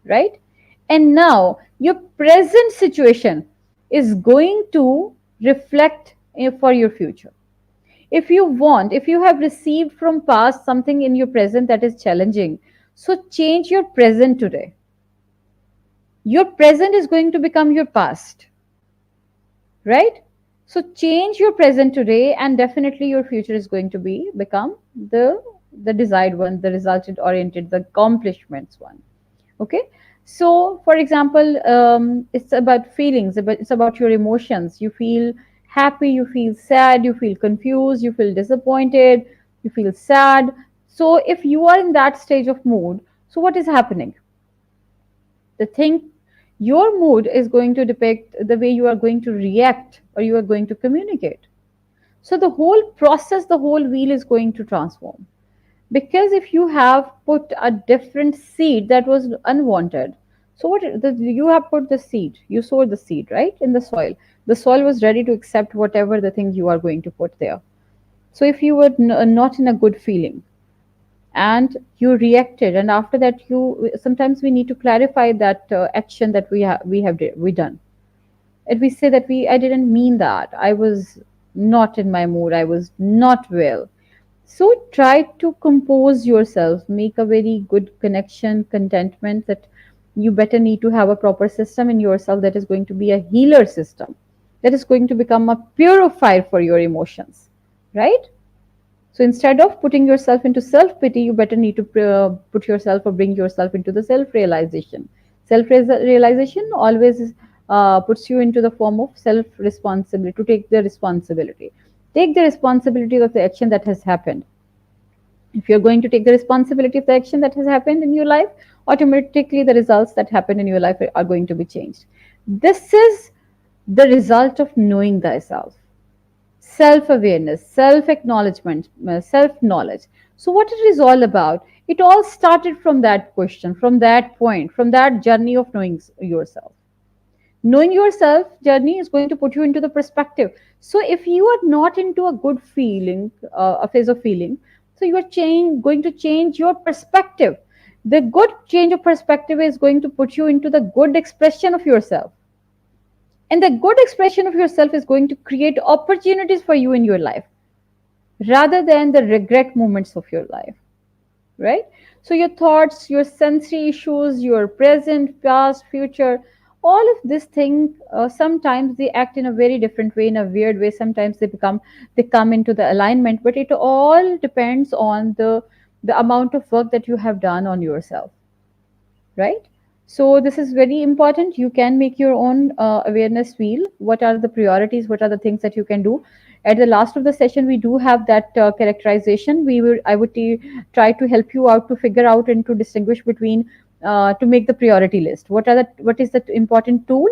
right? And now your present situation is going to reflect for your future. If you want, if you have received from past something in your present that is challenging, so change your present today. Your present is going to become your past, right? So change your present today, and definitely your future is going to be become the desired one, the resulted oriented, the accomplishments one. Okay. So for example, it's about feelings, but it's about your emotions. You feel happy, you feel sad, you feel confused, you feel disappointed, you feel sad. So if you are in that stage of mood, so what is happening? The thing, your mood is going to depict the way you are going to react or you are going to communicate. So the whole process, the whole wheel is going to transform. Because if you have put a different seed that was unwanted, so you have put the seed, you sowed the seed, right, in the soil. The soil was ready to accept whatever the thing you are going to put there. So if you were not in a good feeling, and you reacted, and after that, you sometimes we need to clarify that action that we done, and we say that we I didn't mean that, I was not in my mood, I was not well. So try to compose yourself, make a very good connection, contentment, that you better need to have a proper system in yourself that is going to be a healer system, that is going to become a purifier for your emotions, right? So instead of putting yourself into self pity, you better need to put yourself or bring yourself into the self realization. Self realization always puts you into the form of self responsibility, to take the responsibility. Take the responsibility of the action that has happened. If you're going to take the responsibility of the action that has happened in your life, automatically the results that happen in your life are going to be changed. This is the result of knowing thyself. Self awareness, self acknowledgement, self knowledge. So, what it is all about, it all started from that question, from that point, from that journey of knowing yourself. Knowing yourself journey is going to put you into the perspective. So, if you are not into a good feeling, a phase of feeling, so you are going to change your perspective. The good change of perspective is going to put you into the good expression of yourself, and the good expression of yourself is going to create opportunities for you in your life rather than the regret moments of your life, right? So, your thoughts, your sensory issues, your present, past, future, all of this thing, sometimes they act in a very different way, in a weird way. Sometimes they come into the alignment, but it all depends on the amount of work that you have done on yourself, right? So this is very important. You can make your own awareness wheel. What are the priorities? What are the things that you can do? At the last of the session, we do have that characterization. I would try to help you out to figure out and to distinguish between to make the priority list. What is the important tool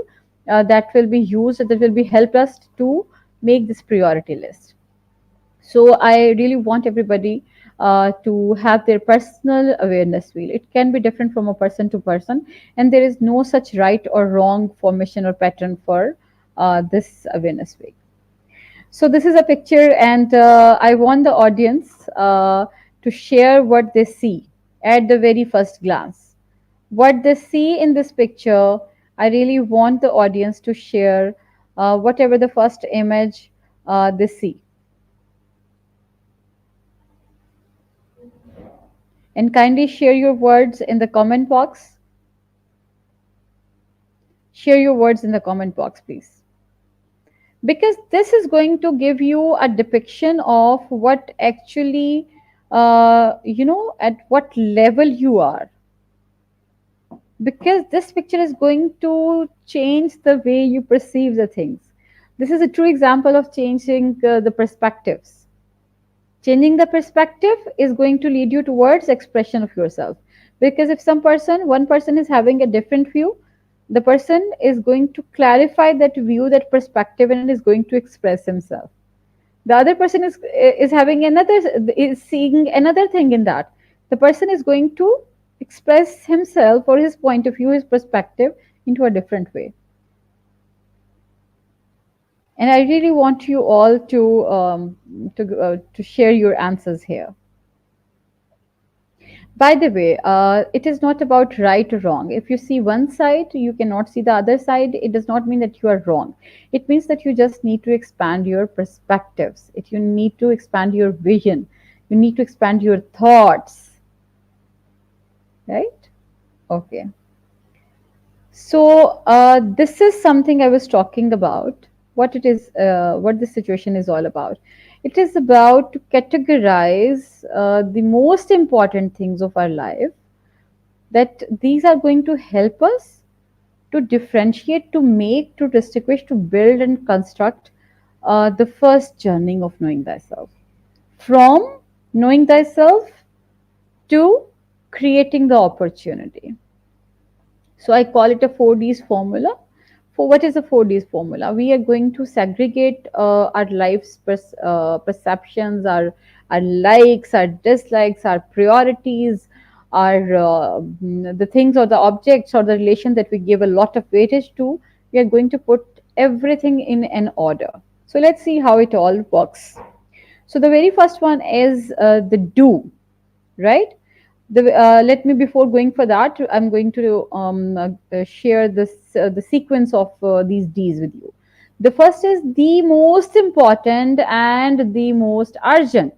that will be used, that will be help us to make this priority list. So I really want everybody to have their personal awareness wheel. It can be different from a person to person, and there is no such right or wrong formation or pattern for this awareness wheel. So this is a picture, and I want the audience to share what they see at the very first glance. What they see in this picture, I really want the audience to share whatever the first image they see. And kindly share your words in the comment box. Share your words in the comment box, please. Because this is going to give you a depiction of what actually, at what level you are. Because this picture is going to change the way you perceive the things. This is a true example of changing the perspectives. Changing the perspective is going to lead you towards expression of yourself, because if one person is having a different view, the person is going to clarify that view, that perspective, and is going to express himself. The other person is having another, is seeing another thing in that. The person is going to express himself or his point of view, his perspective, into a different way. And I really want you all to share your answers here. By the way, it is not about right or wrong. If you see one side, you cannot see the other side. It does not mean that you are wrong. It means that you just need to expand your perspectives. You need to expand your vision. You need to expand your thoughts. Right? Okay. So this is something I was talking about. What it is, what this situation is all about. It is about to categorize the most important things of our life, that these are going to help us to differentiate, to make, to distinguish, to build and construct the first journey of knowing thyself. From knowing thyself to creating the opportunity. So I call it a 4Ds formula. For what is a 4Ds formula? We are going to segregate our life's perceptions, our likes, our dislikes, our priorities, our the things or the objects or the relation that we give a lot of weightage to. We are going to put everything in an order. So let's see how it all works. So the very first one is the do, right? Let me, before going for that, I'm going to share the sequence of these D's with you. The first is the most important and the most urgent.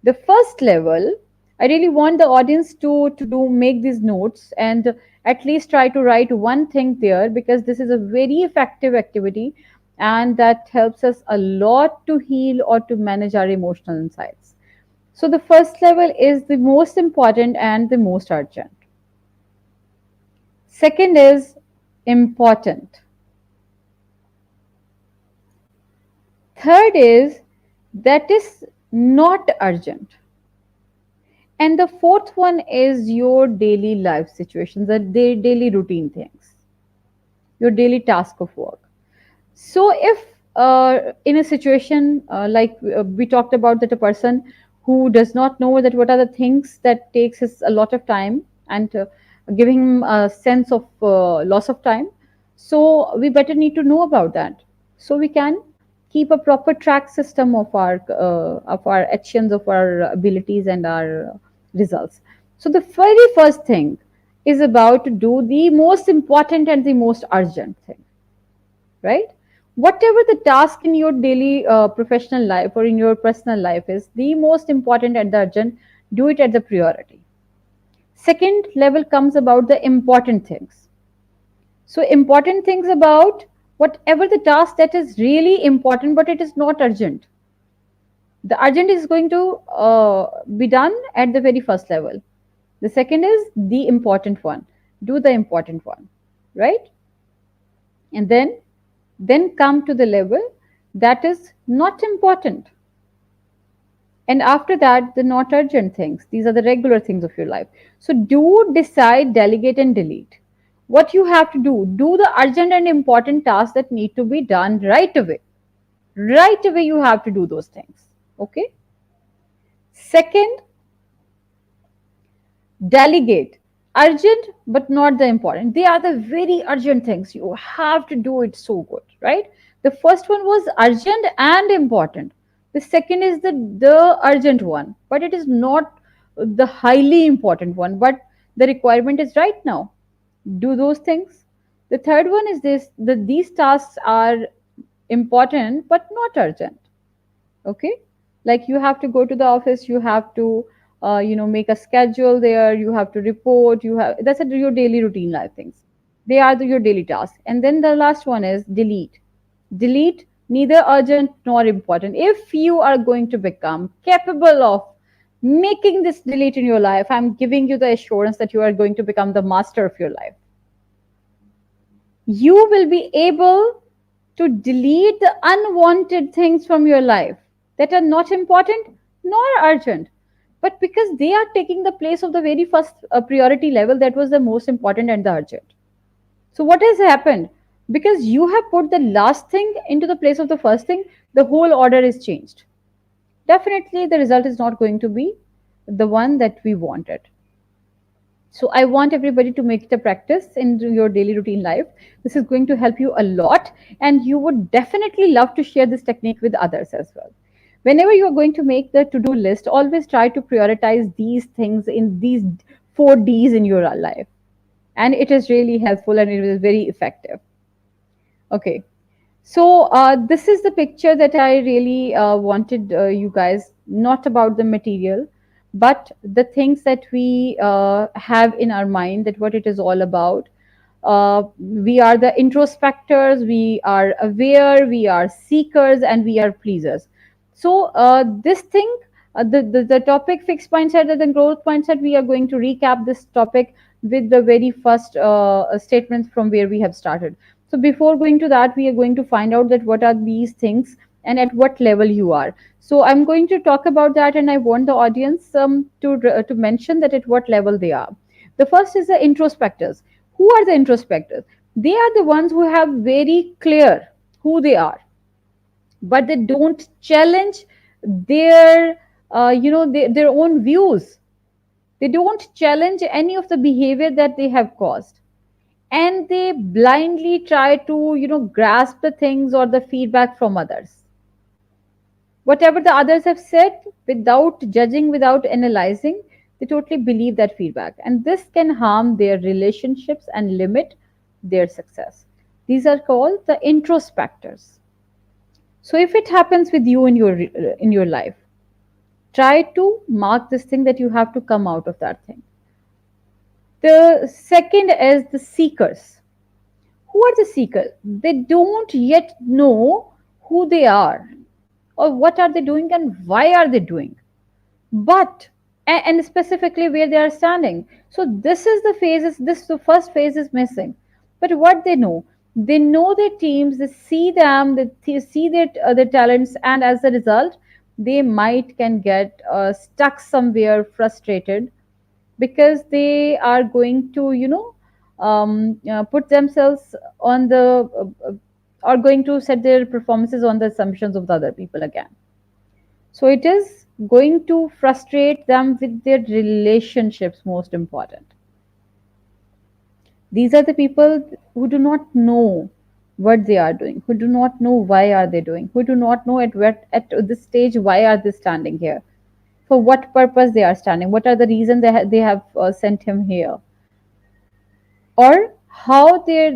The first level, I really want the audience to do make these notes and at least try to write one thing there, because this is a very effective activity, and that helps us a lot to heal or to manage our emotional insights. So the first level is the most important and the most urgent. Second is important. Third is that is not urgent. And the fourth one is your daily life situations, the daily routine things, your daily task of work. So if in a situation like we talked about, that a person who does not know that what are the things that takes us a lot of time, and giving him a sense of loss of time, so we better need to know about that, so we can keep a proper track system of our actions, of our abilities and our results. So the very first thing is about to do the most important and the most urgent thing, right? Whatever the task in your daily professional life or in your personal life is the most important and the urgent, do it at the priority. Second level comes about the important things. So important things about whatever the task that is really important but it is not urgent. The urgent is going to be done at the very first level. The second is the important one. Do the important one, right? And then come to the level that is not important, and after that the not urgent things. These are the regular things of your life. So do, decide, delegate and delete. What you have to do the urgent and important tasks that need to be done right away. Right away you have to do those things. Okay. Second, delegate. Urgent but not the important. They are the very urgent things, you have to do it so good, right? The first one was urgent and important. The second is the urgent one, but it is not the highly important one, but the requirement is right now. Do those things. The third one is this, that these tasks are important but not urgent. Okay, like you have to go to the office, you have to make a schedule there, you have to report, you have, that's your daily routine life things. They are your daily tasks. And then the last one is delete. Delete, neither urgent nor important. If you are going to become capable of making this delete in your life, I'm giving you the assurance that you are going to become the master of your life. You will be able to delete the unwanted things from your life that are not important nor urgent, but because they are taking the place of the very first priority level, that was the most important and the urgent. So what has happened? Because you have put the last thing into the place of the first thing, the whole order is changed. Definitely the result is not going to be the one that we wanted. So I want everybody to make it a practice in your daily routine life. This is going to help you a lot, and you would definitely love to share this technique with others as well. Whenever you are going to make the to-do list, always try to prioritize these things in these 4 Ds in your life. And it is really helpful and it is very effective. Okay. So this is the picture that I really wanted you guys, not about the material, but the things that we have in our mind, that what it is all about. We are the introspectors, we are aware, we are seekers, and we are pleasers. So this thing, the topic fixed mindset and then growth mindset, we are going to recap this topic with the very first statement from where we have started. So before going to that, we are going to find out that what are these things and at what level you are. So I'm going to talk about that, and I want the audience to mention that at what level they are. The first is the introspectors. Who are the introspectors? They are the ones who have very clear who they are, but they don't challenge their their own views. They don't challenge any of the behavior that they have caused, and they blindly try to grasp the things or the feedback from others, whatever the others have said, without judging, without analyzing. They totally believe that feedback, and this can harm their relationships and limit their success. These are called the introspectors. So if it happens with you in your life, try to mark this thing that you have to come out of that thing. The second is the seekers. Who are the seekers? They don't yet know who they are, or what are they doing and why are they doing, but and specifically where they are standing. So this is the phases, this the first phase is missing. But what they know their teams, they see them, they see their talents, and as a result they might can get stuck somewhere, frustrated, because they are going to put themselves on the are going to set their performances on the assumptions of the other people again. So it is going to frustrate them with their relationships, most important. These are the people who do not know what they are doing, who do not know why are they doing, who do not know at this stage why are they standing here, for what purpose they are standing, what are the reasons they have sent him here, or how their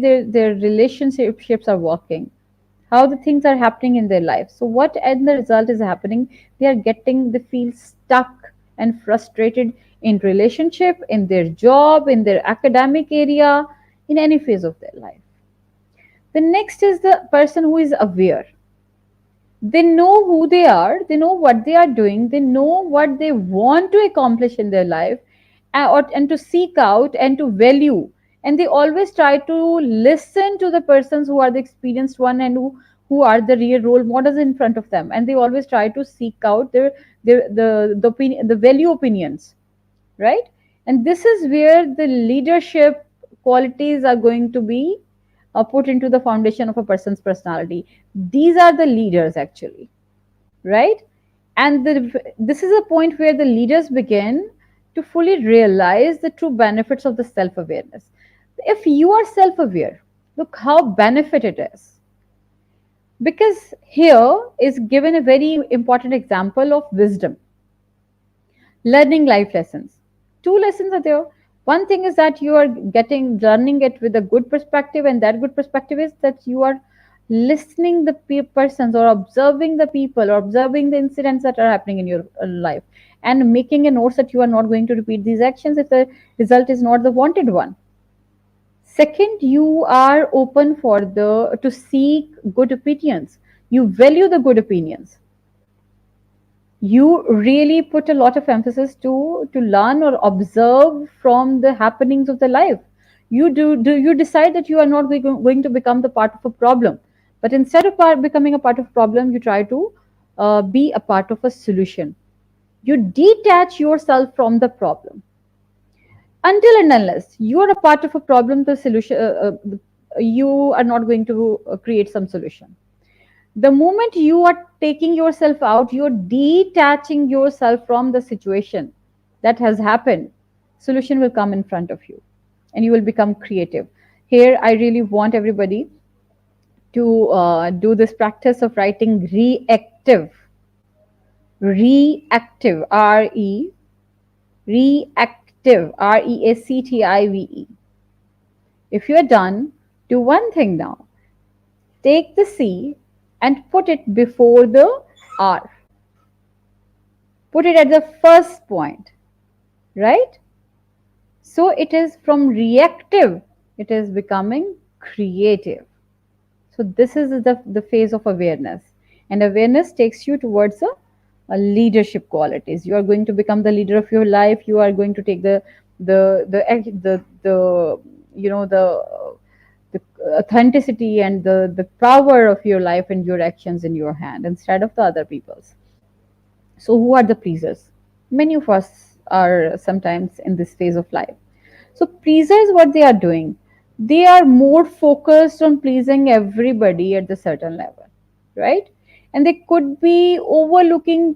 relationships are working, how the things are happening in their life. So what and the result is happening, they feel stuck and frustrated in relationship, in their job, in their academic area, in any phase of their life. The next is the person who is aware. They know who they are, they know what they are doing, they know what they want to accomplish in their life, and to seek out and to value. And they always try to listen to the persons who are the experienced one, and who are the real role models in front of them, and they always try to seek out the opinion, the value opinions, right? And this is where the leadership qualities are going to be put into the foundation of a person's personality. These are the leaders actually, right? And this is a point where the leaders begin to fully realize the true benefits of the self awareness. If you are self aware, look how benefit it is. Because here is given a very important example of wisdom, learning life lessons. Two lessons are there. One thing is that you are learning it with a good perspective, and that good perspective is that you are listening the persons, or observing the people, or observing the incidents that are happening in your life, and making a note that you are not going to repeat these actions if the result is not the wanted one. Second, you are open for the to seek good opinions. You value the good opinions. You really put a lot of emphasis to learn or observe from the happenings of the life. You you decide that you are not going to become the part of a problem, but instead of becoming a part of problem, you try to be a part of a solution. You detach yourself from the problem. Until and unless you are a part of a problem, the solution, you are not going to create some solution. The moment you are taking yourself out, you're detaching yourself from the situation that has happened. Solution will come in front of you, and you will become creative. Here I really want everybody to do this practice of writing reactive, reactive, reactive, reactive. If you're done, do one thing now. Take the C and put it before the R. Put it at the first point, right? So it is from reactive, it is becoming creative. So this is the phase of awareness. And awareness takes you towards a leadership qualities. You are going to become the leader of your life. You are going to take the you know the authenticity and the power of your life and your actions in your hand instead of the other people's. So, who are the pleasers? Many of us are sometimes in this phase of life. So, pleasers, what they are doing, they are more focused on pleasing everybody at the certain level, right? And they could be overlooking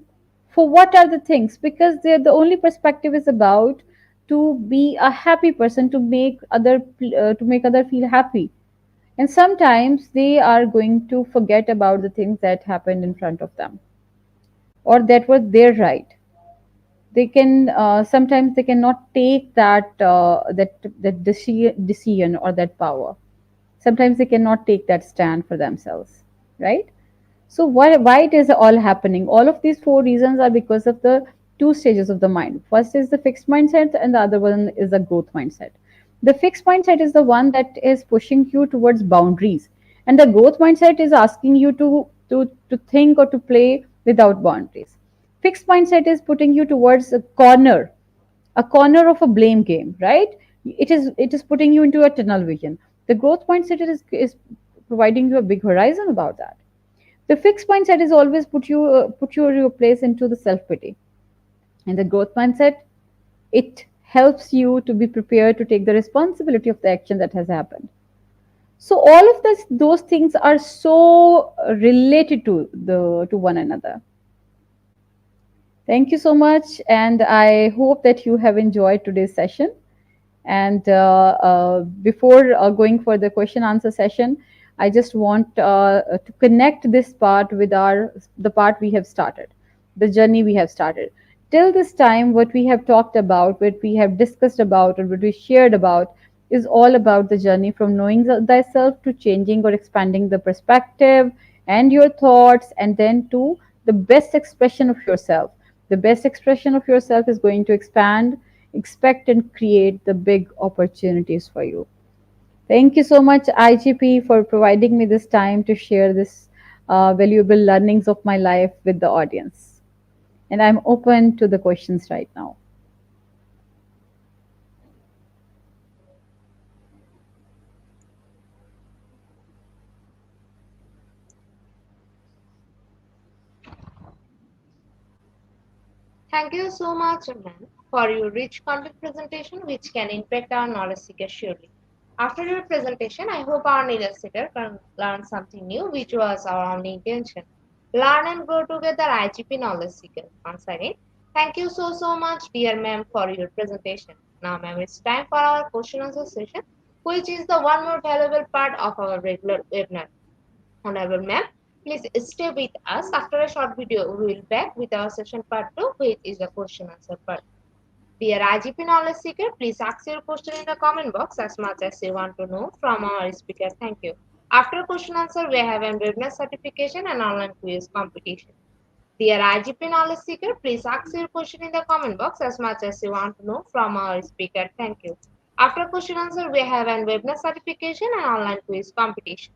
for what are the things, because they're the only perspective is about to be a happy person, to make other feel happy. And sometimes they are going to forget about the things that happened in front of them, or that was their right. They can sometimes they cannot take that decision or that power. Sometimes they cannot take that stand for themselves, right? So why it is all happening? All of these four reasons are because of the two stages of the mind. First is the fixed mindset, and the other one is the growth mindset. The fixed mindset is the one that is pushing you towards boundaries, and the growth mindset is asking you to think or to play without boundaries. Fixed mindset is putting you towards a corner of a blame game, right? It is putting you into a tunnel vision. The growth mindset is providing you a big horizon about that. The fixed mindset is always put your place into the self pity, and the growth mindset, it helps you to be prepared to take the responsibility of the action that has happened. So all of those things are so related to one another. Thank you so much, and I hope that you have enjoyed today's session. And before going for the question answer session, I just want to connect this part with the part we have started, the journey we have started. Till this time, what we have talked about, what we have discussed about, or what we shared about is all about the journey from knowing thyself to changing or expanding the perspective and your thoughts, and then to the best expression of yourself. The best expression of yourself is going to expand, expect, and create the big opportunities for you. Thank you so much, IGP, for providing me this time to share this valuable learnings of my life with the audience. And I'm open to the questions right now. Thank you so much, Imran, for your rich content presentation, which can impact our knowledge seekers surely. After your presentation, I hope our knowledge seeker can learn something new, which was our only intention. Learn and grow together, IGP Knowledge Seeker. Once again, thank you so much, dear ma'am, for your presentation. Now, ma'am, it's time for our question answer session, which is the one more valuable part of our regular webinar. Honorable ma'am, please stay with us. After a short video, we will back with our session part 2, which is the question answer part. Dear IGP Knowledge Seeker, please ask your question in the comment box as much as you want to know from our speaker. Thank you. After question answer, we have a webinar certification and online quiz competition. Dear IGP Knowledge Seeker, please ask your question in the comment box as much as you want to know from our speaker. Thank you. After question answer, we have a webinar certification and online quiz competition.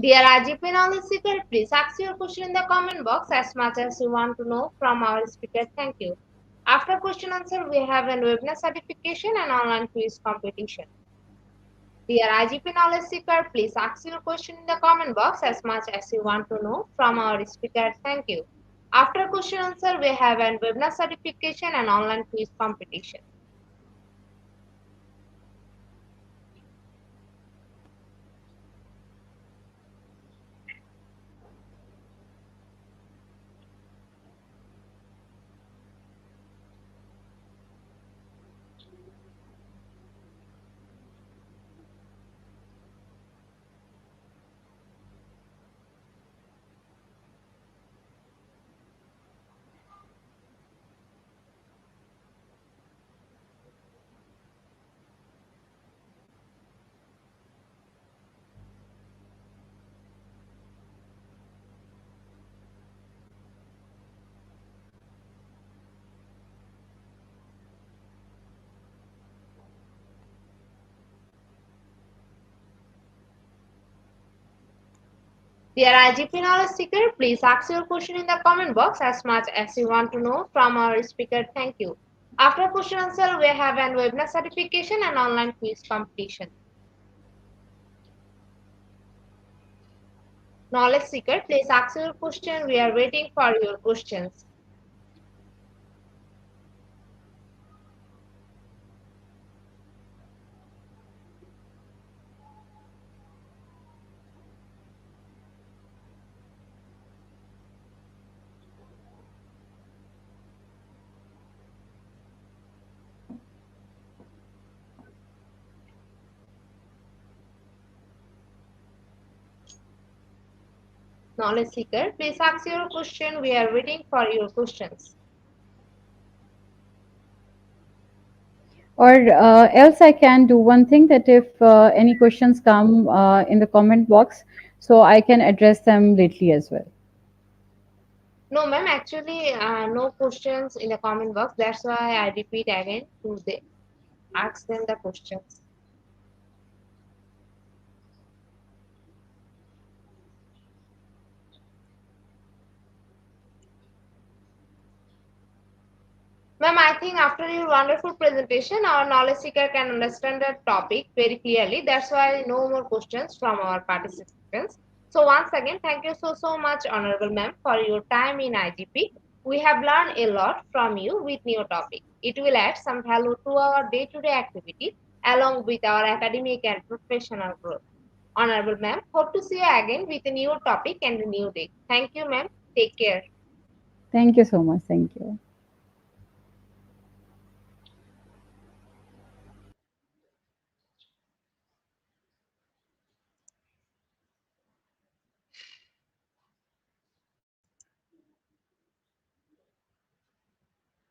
Dear IGP Knowledge Seeker, please ask your question in the comment box as much as you want to know from our speaker. Thank you. After question answer, we have a webinar certification and online quiz competition. Dear IGP Knowledge Seeker, please ask your question in the comment box as much as you want to know from our speaker. Thank you. After question answer, we have a webinar certification and online quiz competition. Dear IGP Knowledge Seeker, please ask your question in the comment box as much as you want to know from our speaker. Thank you. After question answer, we have an webinar certification and online quiz competition. Knowledge Seeker, please ask your question. We are waiting for your questions. Knowledge seeker, please ask your question. We are waiting for your questions. Or else I can do one thing, that if any questions come in the comment box, so I can address them lately as well. No, ma'am, actually, no questions in the comment box. That's why I repeat again to ask them the questions. Ma'am, I think after your wonderful presentation, our knowledge seeker can understand the topic very clearly. That's why no more questions from our participants. So once again, thank you so much, Honorable Ma'am, for your time in IGP. We have learned a lot from you with new topic. It will add some value to our day-to-day activity along with our academic and professional growth. Honorable Ma'am, hope to see you again with a new topic and a new day. Thank you, ma'am. Take care. Thank you so much. Thank you.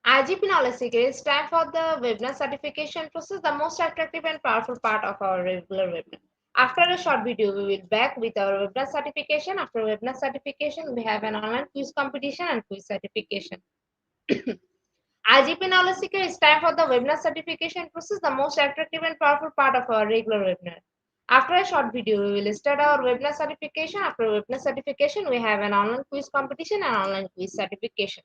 IGP Knowledge Seeker is time for the webinar certification process, the most attractive and powerful part of our regular webinar. After a short video, we will back with our webinar certification. After webinar certification, we have an online quiz competition and quiz certification. IGP Knowledge Seeker is time for the webinar certification process, the most attractive and powerful part of our regular webinar. After a short video, we will start our webinar certification. After webinar certification, we have an online quiz competition and online quiz certification.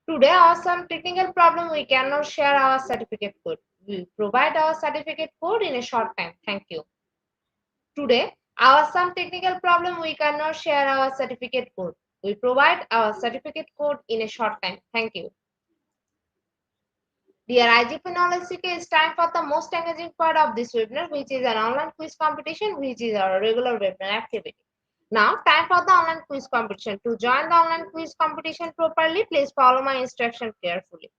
Today, our some technical problem, we cannot share our certificate code. We provide our certificate code in a short time. Thank you. Today, our some technical problem, we cannot share our certificate code. We provide our certificate code in a short time. Thank you. Dear IGP Knowledge Seeker, it's time for the most engaging part of this webinar, which is an online quiz competition, which is our regular webinar activity. Now, time for the online quiz competition. To join the online quiz competition properly, please follow my instruction carefully.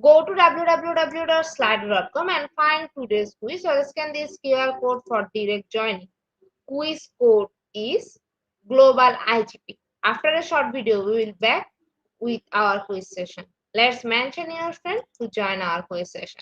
Go to www.slido.com and find today's quiz or scan this QR code for direct joining. Quiz code is Global IGP. After a short video, we will back with our quiz session. Let's mention your friend to join our quiz session.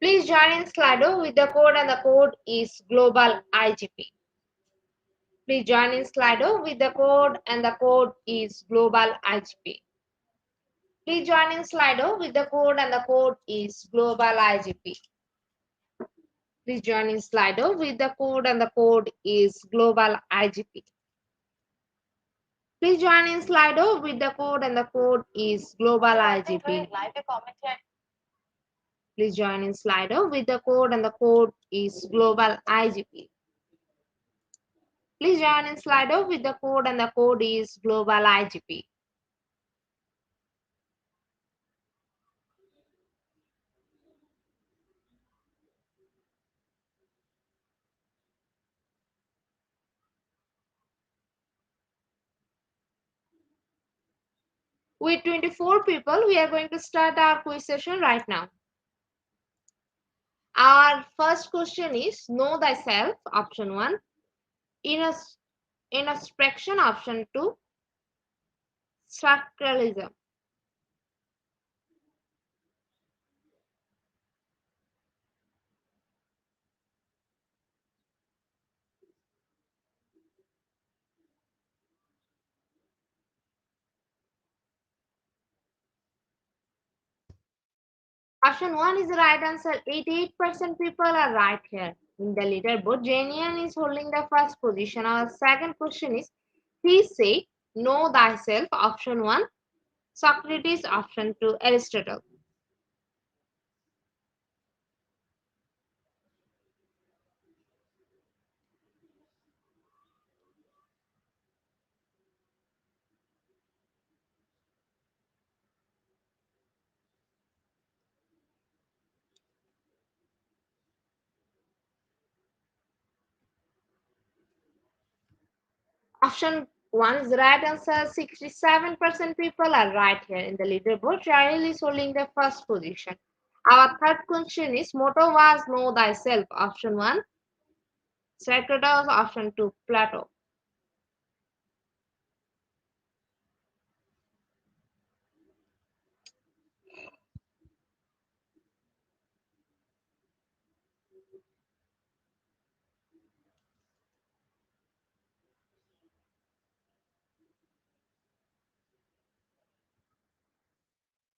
Please join in Slido with the code and the code is Global IGP. Please join in Slido with the code and the code is Global IGP. Please join in Slido with the code and the code is Global IGP. Please join in Slido with the code and the code is Global IGP. Please join in Slido with the code and the code is Global IGP. Please join in Slido with the code and the code is Global IGP. Please join in Slido with the code and the code is Global IGP. With 24 people, we are going to start our quiz session right now. Our first question is Know Thyself, option 1. Introspection, option 2. Structuralism. Option 1 is the right answer. 88% people are right here. In the leaderboard, Janian is holding the first position. Our second question is Please say Know Thyself, option 1. Socrates, option 2. Aristotle. Option 1 is the right answer. 67% people are right here. In the leaderboard, Charlie is holding the first position. Our third question is motto was Know Thyself, option 1. Socrates, option 2. Plato.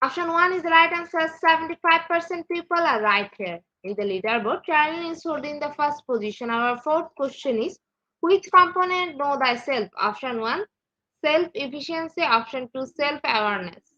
Option 1 is the right answer. 75% people are right here. In the leaderboard, Charlie is holding the first position. Our fourth question is which component know thyself? Option 1, self-efficiency. Option 2, self-awareness.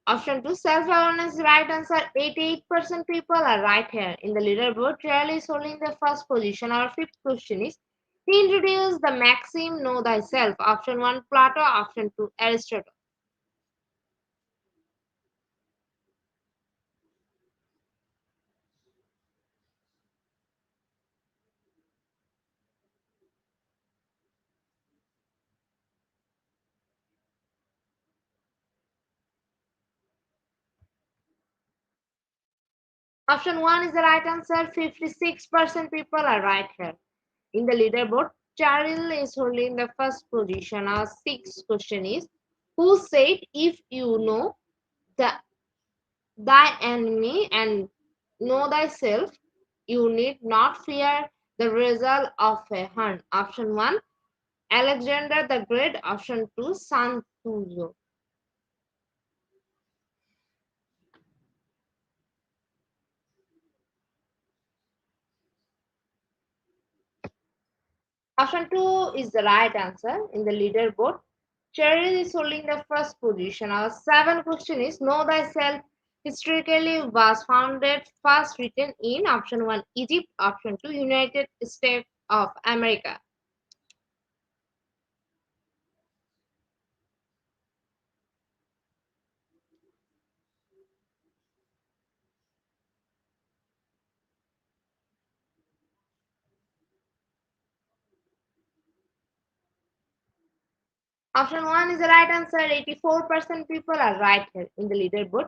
Option 2, self-awareness is the right answer. 88% people are right here. In the leaderboard, Trial is holding the first position. Our fifth question is, he introduced the maxim know thyself. Option 1, Plato. Option 2, Aristotle. Option 1 is the right answer. 56% people are right here. In the leaderboard, Charil is holding the first position. Our sixth question is, who said if you know the thy enemy and know thyself, you need not fear the result of a hunt? Option 1, Alexander the Great. Option 2, Sun Tzu. Option 2 is the right answer. In the leaderboard, Cheryl is holding the first position. Our seventh question is, know thyself historically was founded first written in option 1, Egypt. Option 2, United States of America. Option 1 is the right answer. 84% people are right here. In the leaderboard,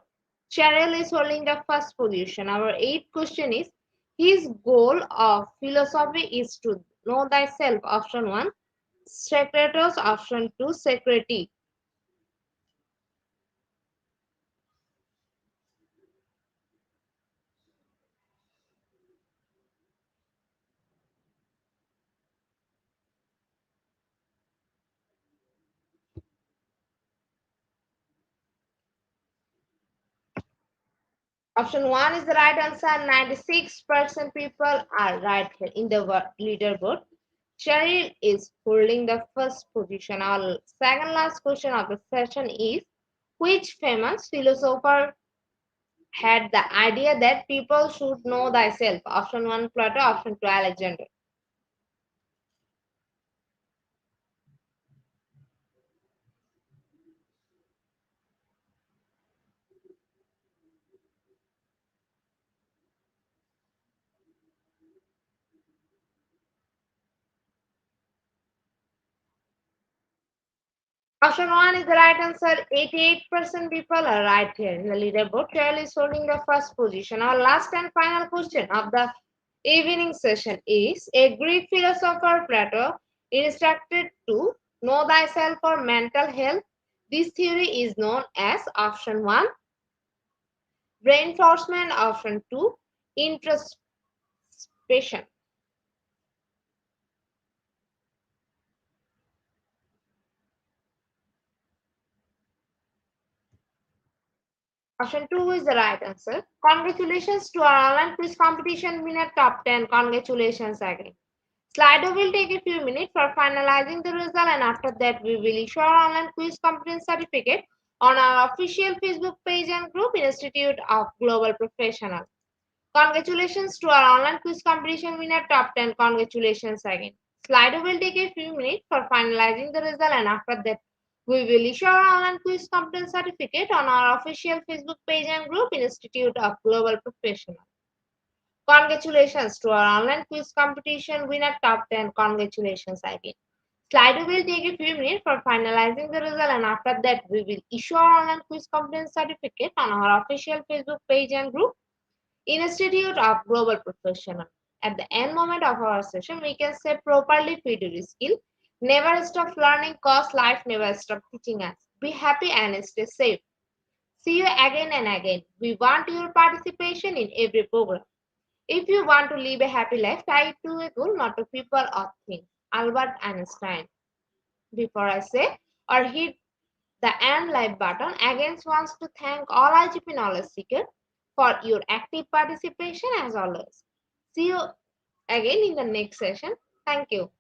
Cheryl is holding the first position. Our eighth question is, his goal of philosophy is to know thyself. Option 1, Secretos. Option 2, Secrety. Option 1 is the right answer. 96% people are right here. In the leaderboard, Cheryl is holding the first position. Our second last question of the session is, which famous philosopher had the idea that people should know thyself? Option 1, Plato. Option 2, Alexander. Option 1 is the right answer. 88% people are right here. In the leaderboard, Cheryl is holding the first position. Our last and final question of the evening session is, a Greek philosopher Plato instructed to know thyself for mental health. This theory is known as option 1, reinforcement. Option 2, introspection. Option 2 is the right answer. Congratulations to our online quiz competition winner top 10. Congratulations again. Slido will take a few minutes for finalizing the result, and after that we will issue our online quiz competence certificate on our official Facebook page and group, Institute of Global Professionals. Congratulations to our online quiz competition winner top 10. Congratulations again. Slido will take a few minutes for finalizing the result, and after that we will issue our online quiz competence certificate on our official Facebook page and group, Institute of Global Professionals. Congratulations to our online quiz competition winner top 10. Congratulations again. Slido will take a few minutes for finalizing the result, and after that we will issue our online quiz competence certificate on our official Facebook page and group, Institute of Global Professional. At the end moment of our session, we can say properly feed your skill. Never stop learning cause life never stop teaching us. Be happy and stay safe. See you again and again. We want your participation in every program. If you want to live a happy life, tie it to a goal, not to people or things. Albert Einstein. Before I say or hit the end live button, again wants to thank all IGP knowledge seekers for your active participation as always. See you again in the next session. Thank you.